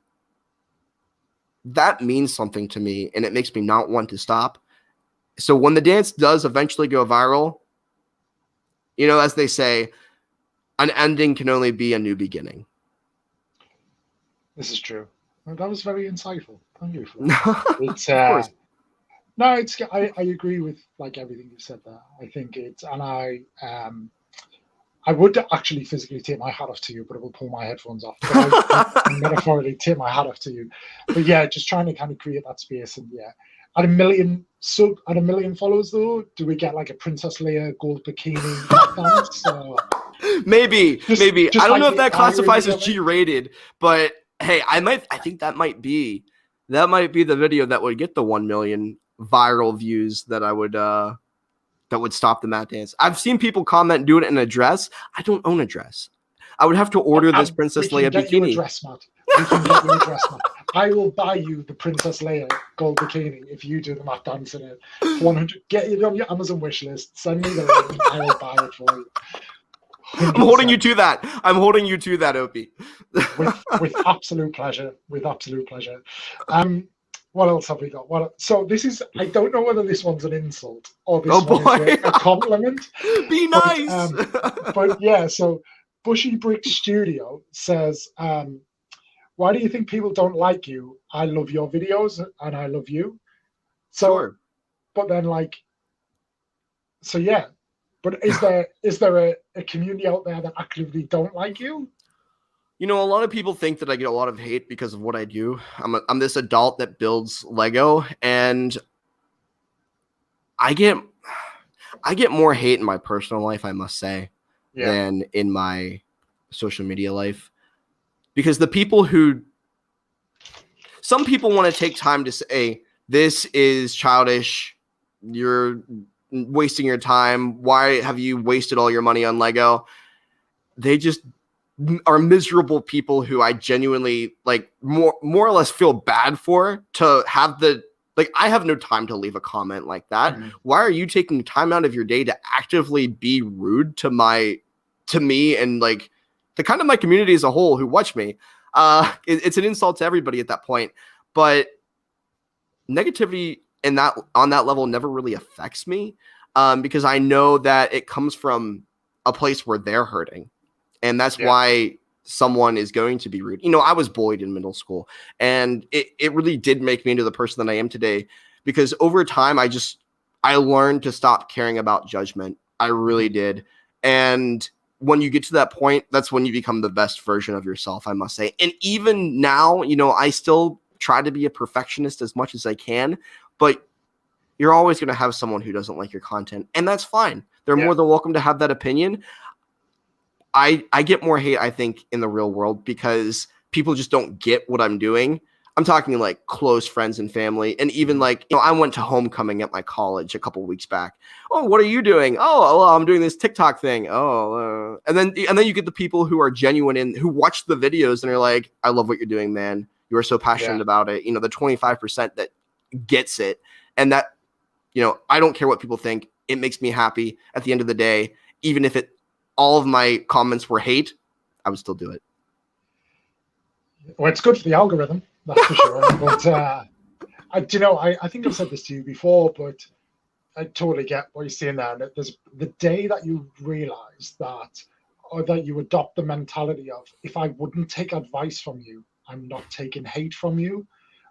That means something to me, and it makes me not want to stop. So when the dance does eventually go viral, you know, as they say, an ending can only be a new beginning. This is true. Well, that was very insightful. Thank you for that. It's, Of course. no, it's. I agree with like everything you said there. I think it's, and I would actually physically take my hat off to you, but it will pull my headphones off. But I metaphorically take my hat off to you. But yeah, just trying to kind of create that space. And yeah, at a million followers though, do we get like a Princess Leia gold bikini dance? Maybe. I don't know if that classifies as G-rated, but hey, I think that might be the video that would get the 1 million viral views that would stop the mat dance. I've seen people comment do it in a dress. I don't own a dress. I would have to order this Princess Leia bikini. We can get you a dress, Matt. I will buy you the Princess Leia gold bikini if you do the mat dance in it. 100. Get it on your Amazon wish list. Send me the link. I will buy it for you. 100%. I'm holding you to that, Opie. with absolute pleasure. What else have we got? So this is, I don't know whether this one's an insult or this one is a compliment. Be nice. But yeah, so Bushy Brick Studio says, why do you think people don't like you? I love your videos and I love you. So, sure. But then so yeah. But is there a community out there that actively don't like you? You know, a lot of people think that I get a lot of hate because of what I do. I'm this adult that builds Lego, and I get more hate in my personal life, I must say, than in my social media life. Because some people want to take time to say, this is childish, you're wasting your time, why have you wasted all your money on Lego? They just are miserable people who I genuinely more or less feel bad for to have I have no time to leave a comment like that. Mm-hmm. Why are you taking time out of your day to actively be rude to me and to kind of my community as a whole who watch me? It's an insult to everybody at that point, but negativity on that level never really affects me, because I know that it comes from a place where they're hurting. And that's why someone is going to be rude. You know, I was bullied in middle school, and it really did make me into the person that I am today, because over time I learned to stop caring about judgment. I really did. And when you get to that point, that's when you become the best version of yourself, I must say. And even now, you know, I still try to be a perfectionist as much as I can, but you're always going to have someone who doesn't like your content, and that's fine. They're more than welcome to have that opinion. I get more hate, I think, in the real world because people just don't get what I'm doing. I'm talking like close friends and family. And even I went to homecoming at my college a couple weeks back. Oh, what are you doing? Oh, well, I'm doing this TikTok thing. And then you get the people who are genuine and who watch the videos and are like, I love what you're doing, man. You are so passionate about it. You know, the 25% that gets it. And that, you know, I don't care what people think. It makes me happy at the end of the day. Even if all of my comments were hate, I would still do it. Well, it's good for the algorithm, that's for sure. But I think I've said this to you before, but I totally get what you're saying there. And there's the day that you realize that, or that you adopt the mentality of, if I wouldn't take advice from you, I'm not taking hate from you.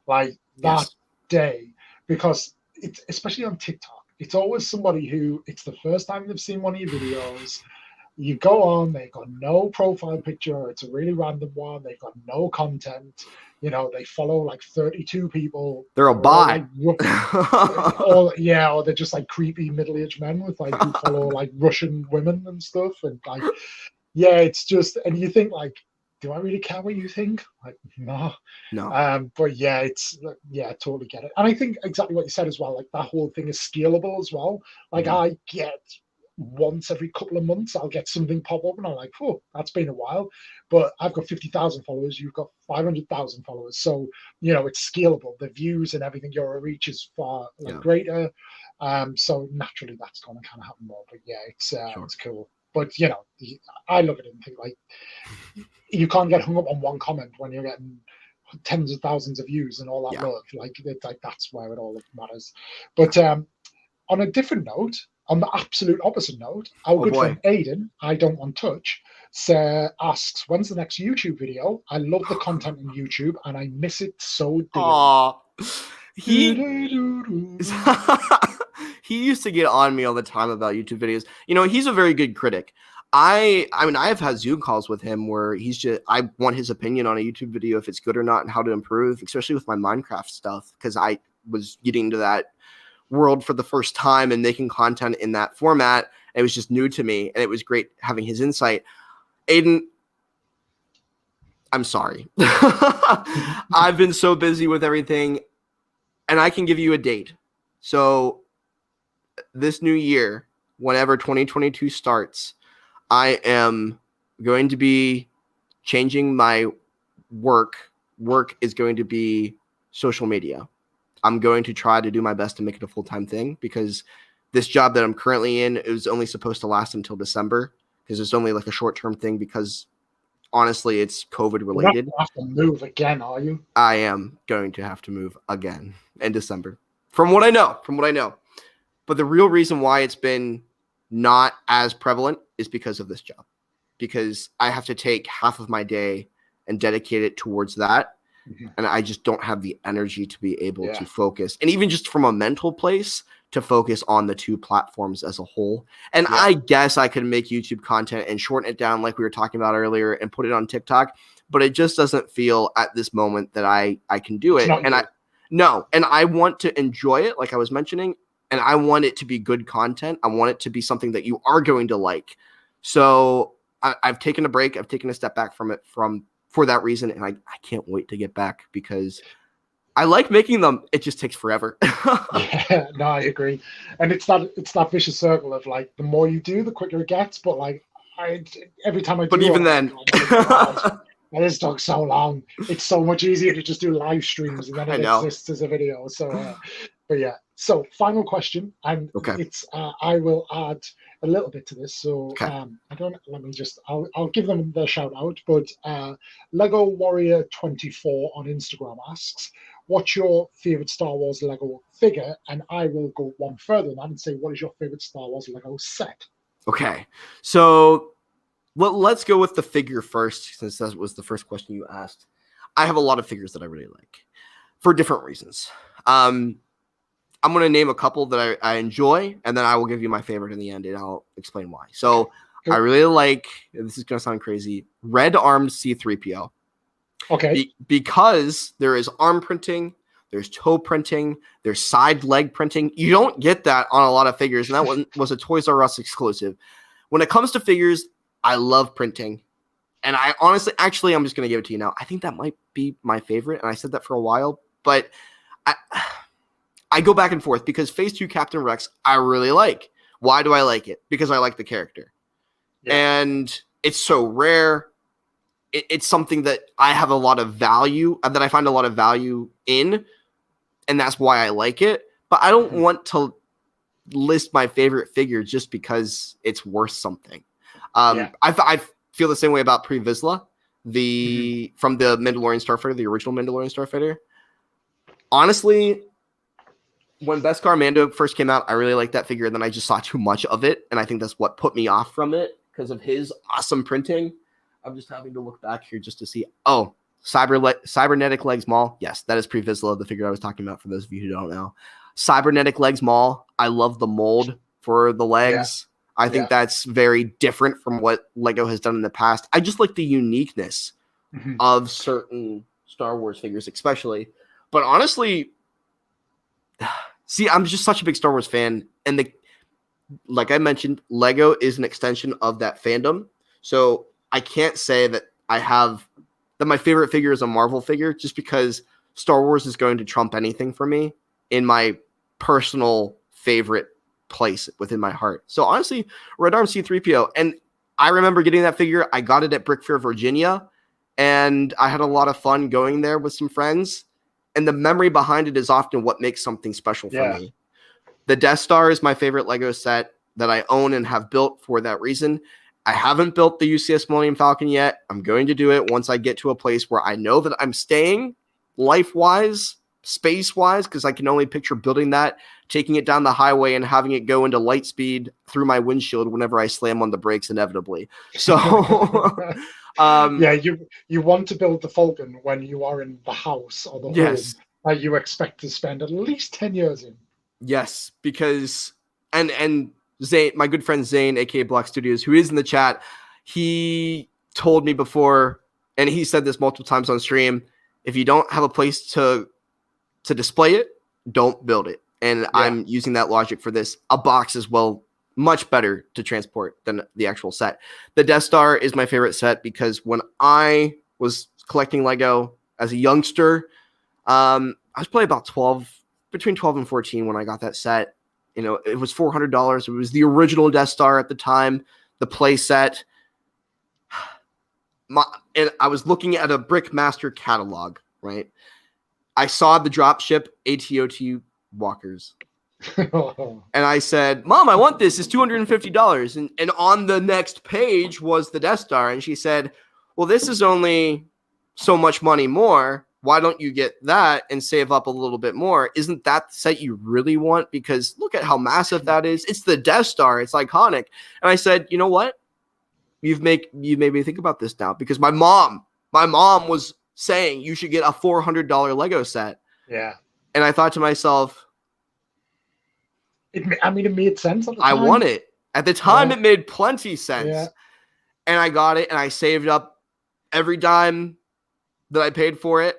That day, because it's especially on TikTok, it's always somebody who it's the first time they've seen one of your videos. You go on, they've got no profile picture, it's a really random one, they've got no content, you know, they follow 32 people. They're a bot. Or they're just creepy middle-aged men with who follow Russian women and stuff. And it's just, and you think do I really care what you think? No. But I totally get it. And I think exactly what you said as well, that whole thing is scalable as well. I get once every couple of months I'll get something pop up and I'm like, oh, that's been a while. But I've got 50,000 followers, you've got 500,000 followers. So, it's scalable. The views and everything, your reach is far greater. So naturally that's going to kind of happen more. But yeah, it's cool. But, I look at it and think like, you can't get hung up on one comment when you're getting tens of thousands of views and all that love. Like that's where it all matters. But on a different note, on the absolute opposite note, our good friend Aiden, I don't want touch, asks, when's the next YouTube video? I love the content on YouTube and I miss it so dearly. He used to get on me all the time about YouTube videos. He's a very good critic. I mean, I've had Zoom calls with him where I want his opinion on a YouTube video, if it's good or not and how to improve, especially with my Minecraft stuff, because I was getting into that world for the first time and making content in that format. It was just new to me, and it was great having his insight. Aiden, I'm sorry. I've been so busy with everything, and I can give you a date. So this new year, whenever 2022 starts, I am going to be changing my work. Work is going to be social media. I'm going to try to do my best to make it a full-time thing, because this job that I'm currently in is only supposed to last until December, because it's only like a short-term thing, because honestly, it's COVID related. You have to move again, are you? I am going to have to move again in December, from what I know. But the real reason why it's been not as prevalent is because of this job, because I have to take half of my day and dedicate it towards that. And I just don't have the energy to be able to focus, and even just from a mental place, to focus on the two platforms as a whole. And I guess I could make YouTube content and shorten it down like we were talking about earlier and put it on TikTok, but it just doesn't feel at this moment that I can do it. And I want to enjoy it, like I was mentioning, and I want it to be good content. I want it to be something that you are going to like. So I've taken a break. I've taken a step back from it for that reason, and I can't wait to get back, because I like making them. It just takes forever. Yeah, no, I agree. And it's that vicious circle of like, the more you do, the quicker it gets. But like, every time I do, but even then, this took so long. It's so much easier to just do live streams, and then it exists as a video. So, but yeah. So, final question, and it's I will add a little bit to this. So, I'll give them their shout out. But Lego Warrior 24 on Instagram asks, what's your favorite Star Wars Lego figure? And I will go one further than that and say, what is your favorite Star Wars Lego set? Okay, so let's go with the figure first, since that was the first question you asked. I have a lot of figures that I really like for different reasons. I'm going to name a couple that I enjoy, and then I will give you my favorite in the end, and I'll explain why. So I really like, this is going to sound crazy, red armed C-3PO. Okay. Because there is arm printing, there's toe printing, there's side leg printing. You don't get that on a lot of figures, and that one was a Toys R Us exclusive. When it comes to figures, I love printing. And I honestly, I'm just going to give it to you now. I think that might be my favorite, and I said that for a while, but I go back and forth, because Phase 2 Captain Rex, I really like. Why do I like it? Because I like the character. Yeah. And it's so rare. It's something that I have a lot of value, that I find a lot of value in, and that's why I like it. But I don't want to list my favorite figure just because it's worth something. I feel the same way about Pre Vizsla, from the Mandalorian Starfighter, the original Mandalorian Starfighter. Honestly, when Beskar Mando first came out, I really liked that figure, and then I just saw too much of it, and I think that's what put me off from it, because of his awesome printing. I'm just having to look back here just to see. Oh, Cybernetic Legs Maul. Yes, that is Pre Vizsla, the figure I was talking about, for those of you who don't know. Cybernetic Legs Maul. I love the mold for the legs. Yeah. I think that's very different from what Lego has done in the past. I just like the uniqueness of certain Star Wars figures, especially. But honestly, see, I'm just such a big Star Wars fan, and like I mentioned, Lego is an extension of that fandom. So I can't say that my favorite figure is a Marvel figure, just because Star Wars is going to trump anything for me in my personal favorite place within my heart. So honestly, Red Arm C-3PO. And I remember getting that figure. I got it at Brick Fair, Virginia, and I had a lot of fun going there with some friends. And the memory behind it is often what makes something special for me. The Death Star is my favorite Lego set that I own and have built for that reason. I haven't built the UCS Millennium Falcon yet. I'm going to do it once I get to a place where I know that I'm staying life-wise, space-wise, because I can only picture building that, taking it down the highway and having it go into light speed through my windshield whenever I slam on the brakes inevitably. So you want to build the Falcon when you are in the house or the home that you expect to spend at least 10 years in. Yes, because and Zane, my good friend Zane, aka Black Studios, who is in the chat, he told me before, and he said this multiple times on stream, if you don't have a place to display it, don't build it. And I'm using that logic for this. A box is much better to transport than the actual set. The Death Star is my favorite set because when I was collecting Lego as a youngster, I was probably about between 12 and 14 when I got that set. You know, it was $400. It was the original Death Star at the time, the play set. And I was looking at a Brickmaster catalog, right? I saw the dropship AT-OT walkers. And I said, Mom, I want this. It's $250. And on the next page was the Death Star. And she said, well, this is only so much money more. Why don't you get that and save up a little bit more? Isn't that the set you really want? Because look at how massive that is. It's the Death Star. It's iconic. And I said, you know what? You made me think about this now, because my mom was saying you should get a $400 Lego set. Yeah. And I thought to myself, it made sense at the time. I want it. At the time, it made plenty sense. Yeah. And I got it, and I saved up every dime that I paid for it.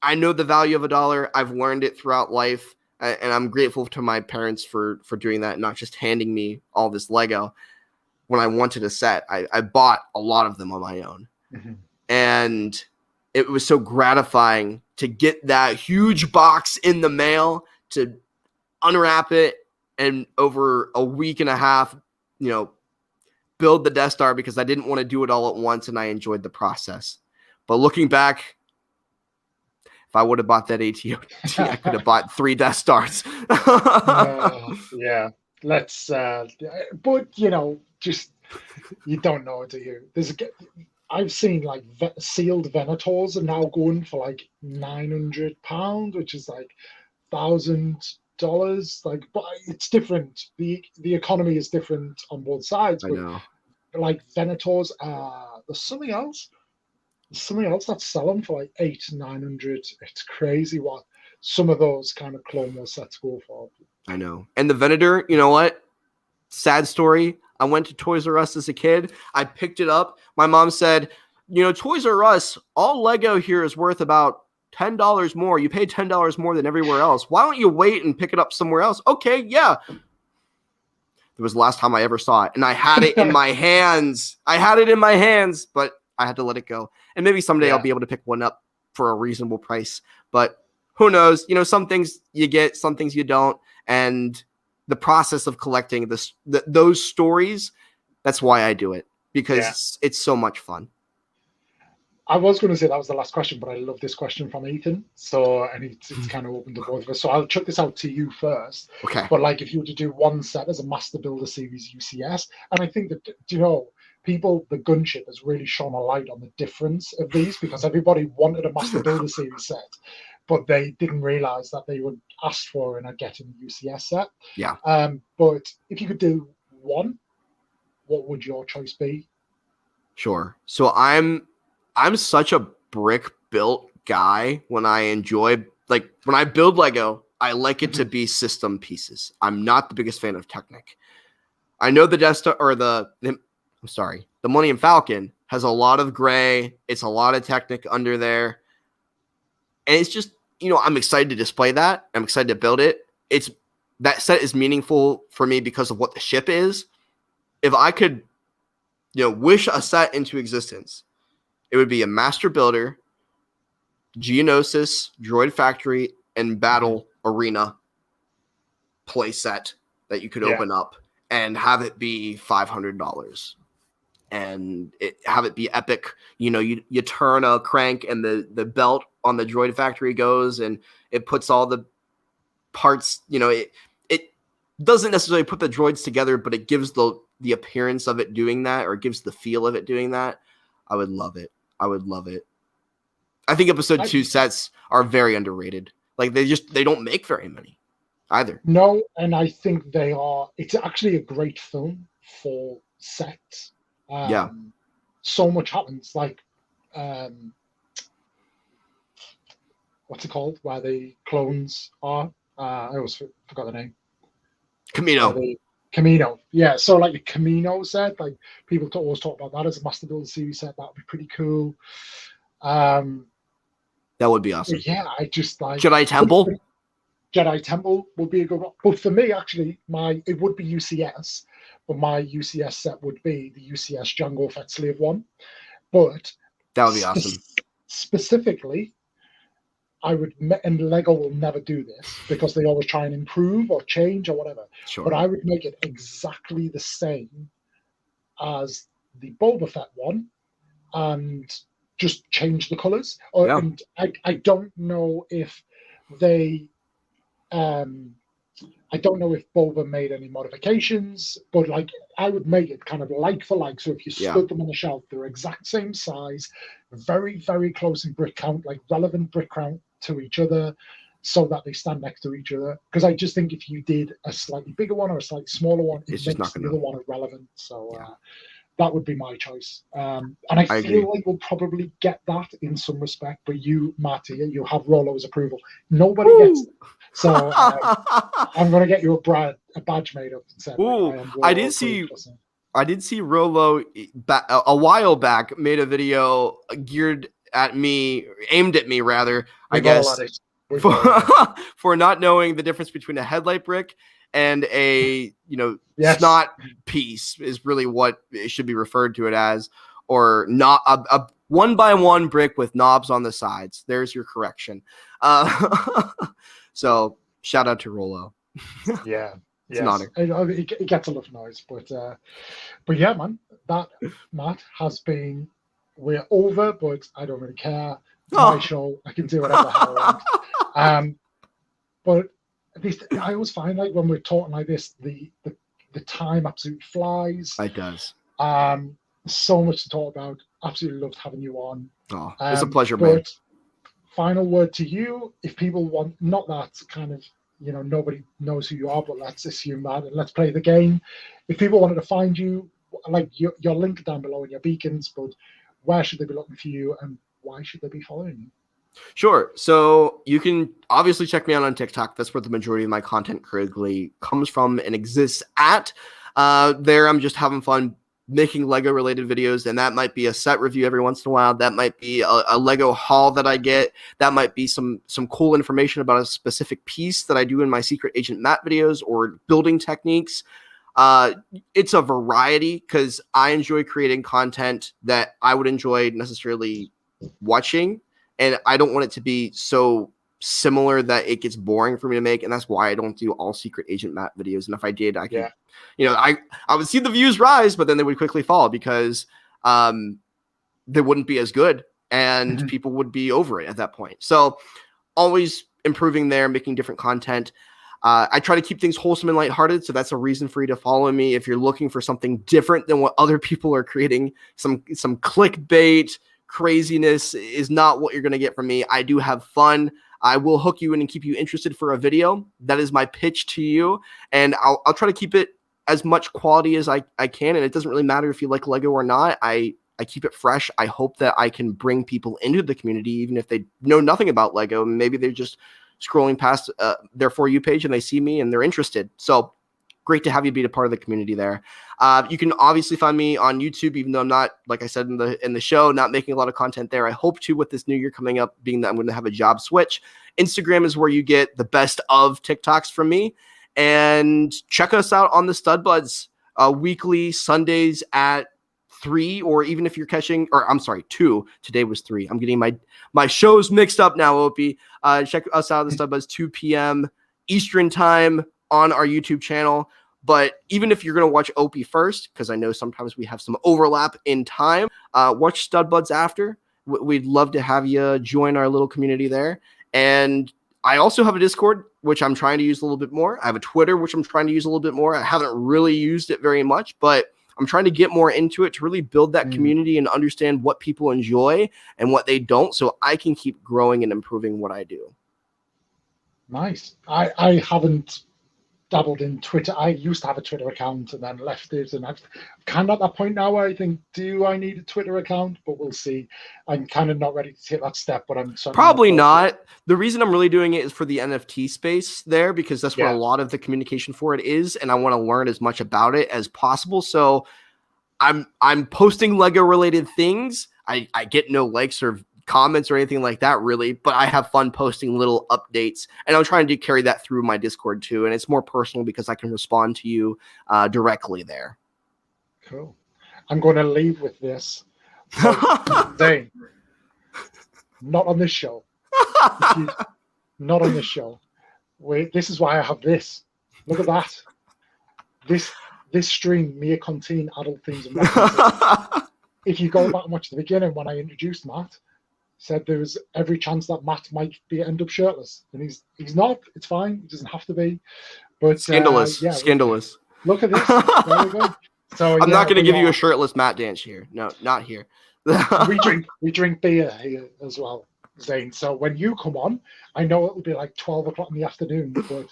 I know the value of $1. I've learned it throughout life, and I'm grateful to my parents for doing that, not just handing me all this Lego. When I wanted a set, I bought a lot of them on my own. Mm-hmm. And it was so gratifying to get that huge box in the mail, to unwrap it, and over a week and a half, build the Death Star, because I didn't want to do it all at once, and I enjoyed the process. But looking back, if I would have bought that AT-OT, I could have bought 3 Death Stars. Yeah. But just, you don't know, do you? I've seen like sealed Venators are now going for like £900, which is like $1,000. Like, but it's different. The economy is different on both sides. But I know. Like Venators, there's something else that's selling for like $800-900. It's crazy what some of those kind of Clone Wars sets go for. I know. And the Venator, you know what? Sad story. I went to Toys R Us as a kid. I picked it up. My mom said, Toys R Us, all Lego here is worth about $10 more. You pay $10 more than everywhere else. Why don't you wait and pick it up somewhere else? Okay, yeah. It was the last time I ever saw it. And I had it in my hands. But I had to let it go. And maybe someday I'll be able to pick one up for a reasonable price. But who knows? Some things you get, some things you don't. And the process of collecting those stories, that's why I do it, because it's so much fun. I was going to say that was the last question, but I love this question from Ethan. So, and it's kind of open to both of us. So I'll chuck this out to you first. Okay. But like, if you were to do one set as a Master Builder Series UCS, and I think that, the gunship has really shone a light on the difference of these, because everybody wanted a Master Builder Series set, but they didn't realize that they would ask for and are getting the UCS set. Yeah. But if you could do one, what would your choice be? Sure. So I'm such a brick built guy. When I when I build Lego, I like it to be system pieces. I'm not the biggest fan of Technic. I know the Death Star, or the Millennium Falcon has a lot of gray. It's a lot of Technic under there. And it's just, I'm excited to display that. I'm excited to build it. That set is meaningful for me because of what the ship is. If I could, wish a set into existence, it would be a Master Builder, Geonosis, Droid Factory, and Battle Arena play set that you could open up and have it be $500 and have it be epic. You know, you turn a crank and the belt on the droid factory goes and it puts all the parts, you know, it doesn't necessarily put the droids together, but it gives the appearance of it doing that, or it gives the feel of it doing that. I would love it. I would love it. I think episode 2 sets are very underrated. Like they don't make very many either. No, and I think it's actually a great film for sets. So much happens. Like, what's it called? Where the clones are? I always forgot the name. Camino. Yeah, so like the Camino set, like people always talk about that as a Master Builder series set. That would be pretty cool. That would be awesome. Yeah, I just like Jedi Temple. Jedi Temple would be a good one. But for me, actually, it would be UCS, but my UCS set would be the UCS Jango Fett Slave one. But that would be awesome. Specifically, and Lego will never do this because they always try and improve or change or whatever. Sure. But I would make it exactly the same as the Boba Fett one, and just change the colors. And I don't know if they, I don't know if Boba made any modifications, but like I would make it kind of like for like. So if you stood them on the shelf, they're exact same size, very, very close in brick count, like relevant brick count to each other, so that they stand next to each other. Because I just think if you did a slightly bigger one or a slightly smaller one, it makes the other one irrelevant. So that would be my choice. And I feel like we'll probably get that in some respect. But you, Matty, you have Rollo's approval. Nobody gets it. So I'm going to get you a badge made up and said, I did see Rollo a while back made a video aimed at me rather, I guess, for not knowing the difference between a headlight brick and a snot piece is really what it should be referred to it as, or not a 1x1 brick with knobs on the sides. There's your correction. So shout out to Rollo. It gets a lot of noise, but yeah, man, that Matt has been. We're over, but I don't really care. It's my show. I can do whatever I want. But I always find like when we're talking like this, the time absolutely flies. It does. So much to talk about. Absolutely loved having you on. It's a pleasure, man. Final word to you. If people want, not that kind of, nobody knows who you are, but let's assume that and let's play the game. If people wanted to find you, like your link down below in your beacons, but where should they be looking for you and why should they be following you? Sure. So you can obviously check me out on TikTok. That's where the majority of my content currently comes from and exists at. There, I'm just having fun making Lego related videos, and that might be a set review every once in a while. That might be a Lego haul that I get. That might be some cool information about a specific piece that I do in my Secret Agent Matt videos, or building techniques. It's a variety because I enjoy creating content that I would enjoy necessarily watching, and I don't want it to be so similar that it gets boring for me to make, and that's why I don't do all Secret Agent Matt videos. And if I did, I could, I would see the views rise, but then they would quickly fall because they wouldn't be as good, and people would be over it at that point. So always improving there, making different content. I try to keep things wholesome and lighthearted, so that's a reason for you to follow me. If you're looking for something different than what other people are creating, some clickbait craziness is not what you're going to get from me. I do have fun. I will hook you in and keep you interested for a video. That is my pitch to you, and I'll try to keep it as much quality as I can, and it doesn't really matter if you like Lego or not. I keep it fresh. I hope that I can bring people into the community, even if they know nothing about Lego. Maybe they're just scrolling past their For You page and they see me and they're interested. So great to have you be a part of the community there. You can obviously find me on YouTube, even though I'm not, like I said in the show, not making a lot of content there. I hope to with this new year coming up, being that I'm going to have a job switch. Instagram is where you get the best of TikToks from me. And check us out on the Stud Buds weekly Sundays at 3, or even if you're catching, or I'm sorry, 2. Today was 3. I'm getting my shows mixed up now, Opie. Check us out on the Stud Buds 2 p.m. Eastern time on our YouTube channel. But even if you're going to watch Opie first, because I know sometimes we have some overlap in time, watch Stud Buds after. We'd love to have you join our little community there. And I also have a Discord, which I'm trying to use a little bit more. I have a Twitter, which I'm trying to use a little bit more. I haven't really used it very much, but I'm trying to get more into it to really build that community and understand what people enjoy and what they don't, so I can keep growing and improving what I do. Nice. I haven't dabbled in Twitter. I used to have a Twitter account and then left it, and I've kind of at that point now where I think, do I need a Twitter account? But we'll see. I'm kind of not ready to take that step, but I'm probably not. The reason I'm really doing it is for the NFT space there, because that's where a lot of the communication for it is, and I want to learn as much about it as possible. So I'm posting Lego related things. I get no likes or comments or anything like that really, but I have fun posting little updates, and I'm trying to carry that through my Discord too, and it's more personal because I can respond to you directly there. Cool. I'm going to leave with this. Dane, not on this show. Not on this show. Wait, this is why I have this. Look at that. This stream may contain adult themes and references. If you go back and watch the beginning when I introduced Matt, said there was every chance that Matt might end up shirtless, and he's not. It's fine. He doesn't have to be. But scandalous, scandalous. Look at this. There we go. So I'm not going to give you a shirtless Matt dance here. No, not here. we drink beer here as well, Zane. So when you come on, I know it'll be like 12 o'clock in the afternoon, but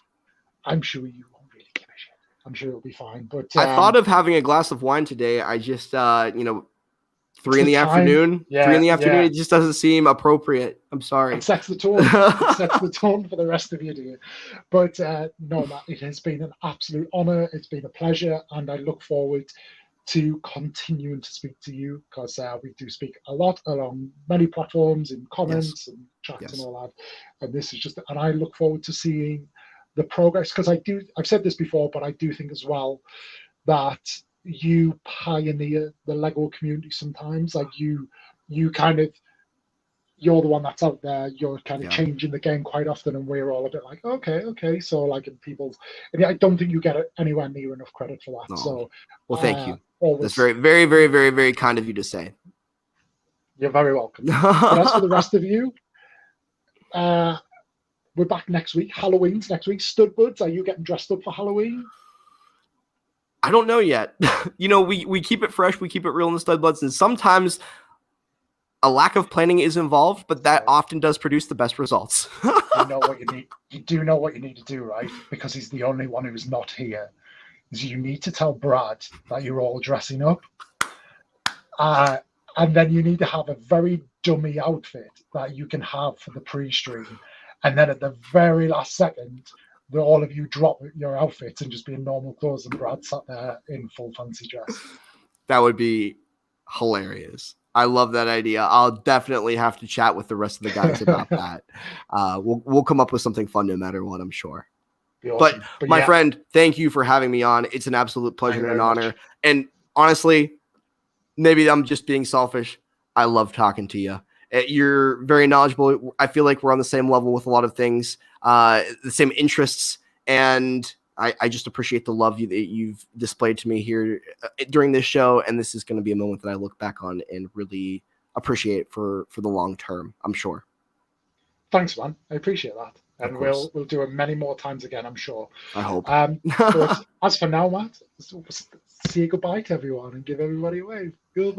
I'm sure you won't really give a shit. I'm sure it'll be fine. But I thought of having a glass of wine today. I just 3 in the afternoon. 3 in the afternoon. It just doesn't seem appropriate. I'm sorry. It sets the tone. It sets the tone for the rest of you, dear. But no, Matt, it has been an absolute honor. It's been a pleasure, and I look forward to continuing to speak to you, because we do speak a lot along many platforms, in comments and chats and all that. And this is just, and I look forward to seeing the progress, because I've said this before, but I do think as well that you pioneer the Lego community sometimes. Like you kind of, you're the one that's out there. You're kind of changing the game quite often, and we're all a bit like, okay. So like in people's, and I don't think you get anywhere near enough credit for that. No. So well, thank you. That's very, very, very, very, very kind of you to say. You're very welcome. But as for the rest of you, we're back next week. Halloween's next week. Stud Buds, are you getting dressed up for Halloween? I don't know yet. We keep it fresh. We keep it real in the Stud Buds. And sometimes a lack of planning is involved, but that often does produce the best results. You know what you need. You do know what you need to do, right? Because he's the only one who's not here. Is you need to tell Brad that you're all dressing up. And then you need to have a very dummy outfit that you can have for the pre-stream. And then at the very last second, all of you drop your outfits and just be in normal clothes, and Brad sat there in full fancy dress. That would be hilarious. I love that idea. I'll definitely have to chat with the rest of the guys about that. We'll come up with something fun no matter what, I'm sure. Awesome. But my friend, thank you for having me on. It's an absolute pleasure and an honor. And honestly, maybe I'm just being selfish. I love talking to you. You're very knowledgeable. I feel like we're on the same level with a lot of things, the same interests, and I just appreciate the love that you've displayed to me here during this show. And this is going to be a moment that I look back on and really appreciate for the long term, I'm sure. Thanks, man. I appreciate that. And we'll do it many more times again, I'm sure. I hope. But as for now, Matt, say goodbye to everyone and give everybody a wave. Goodbye.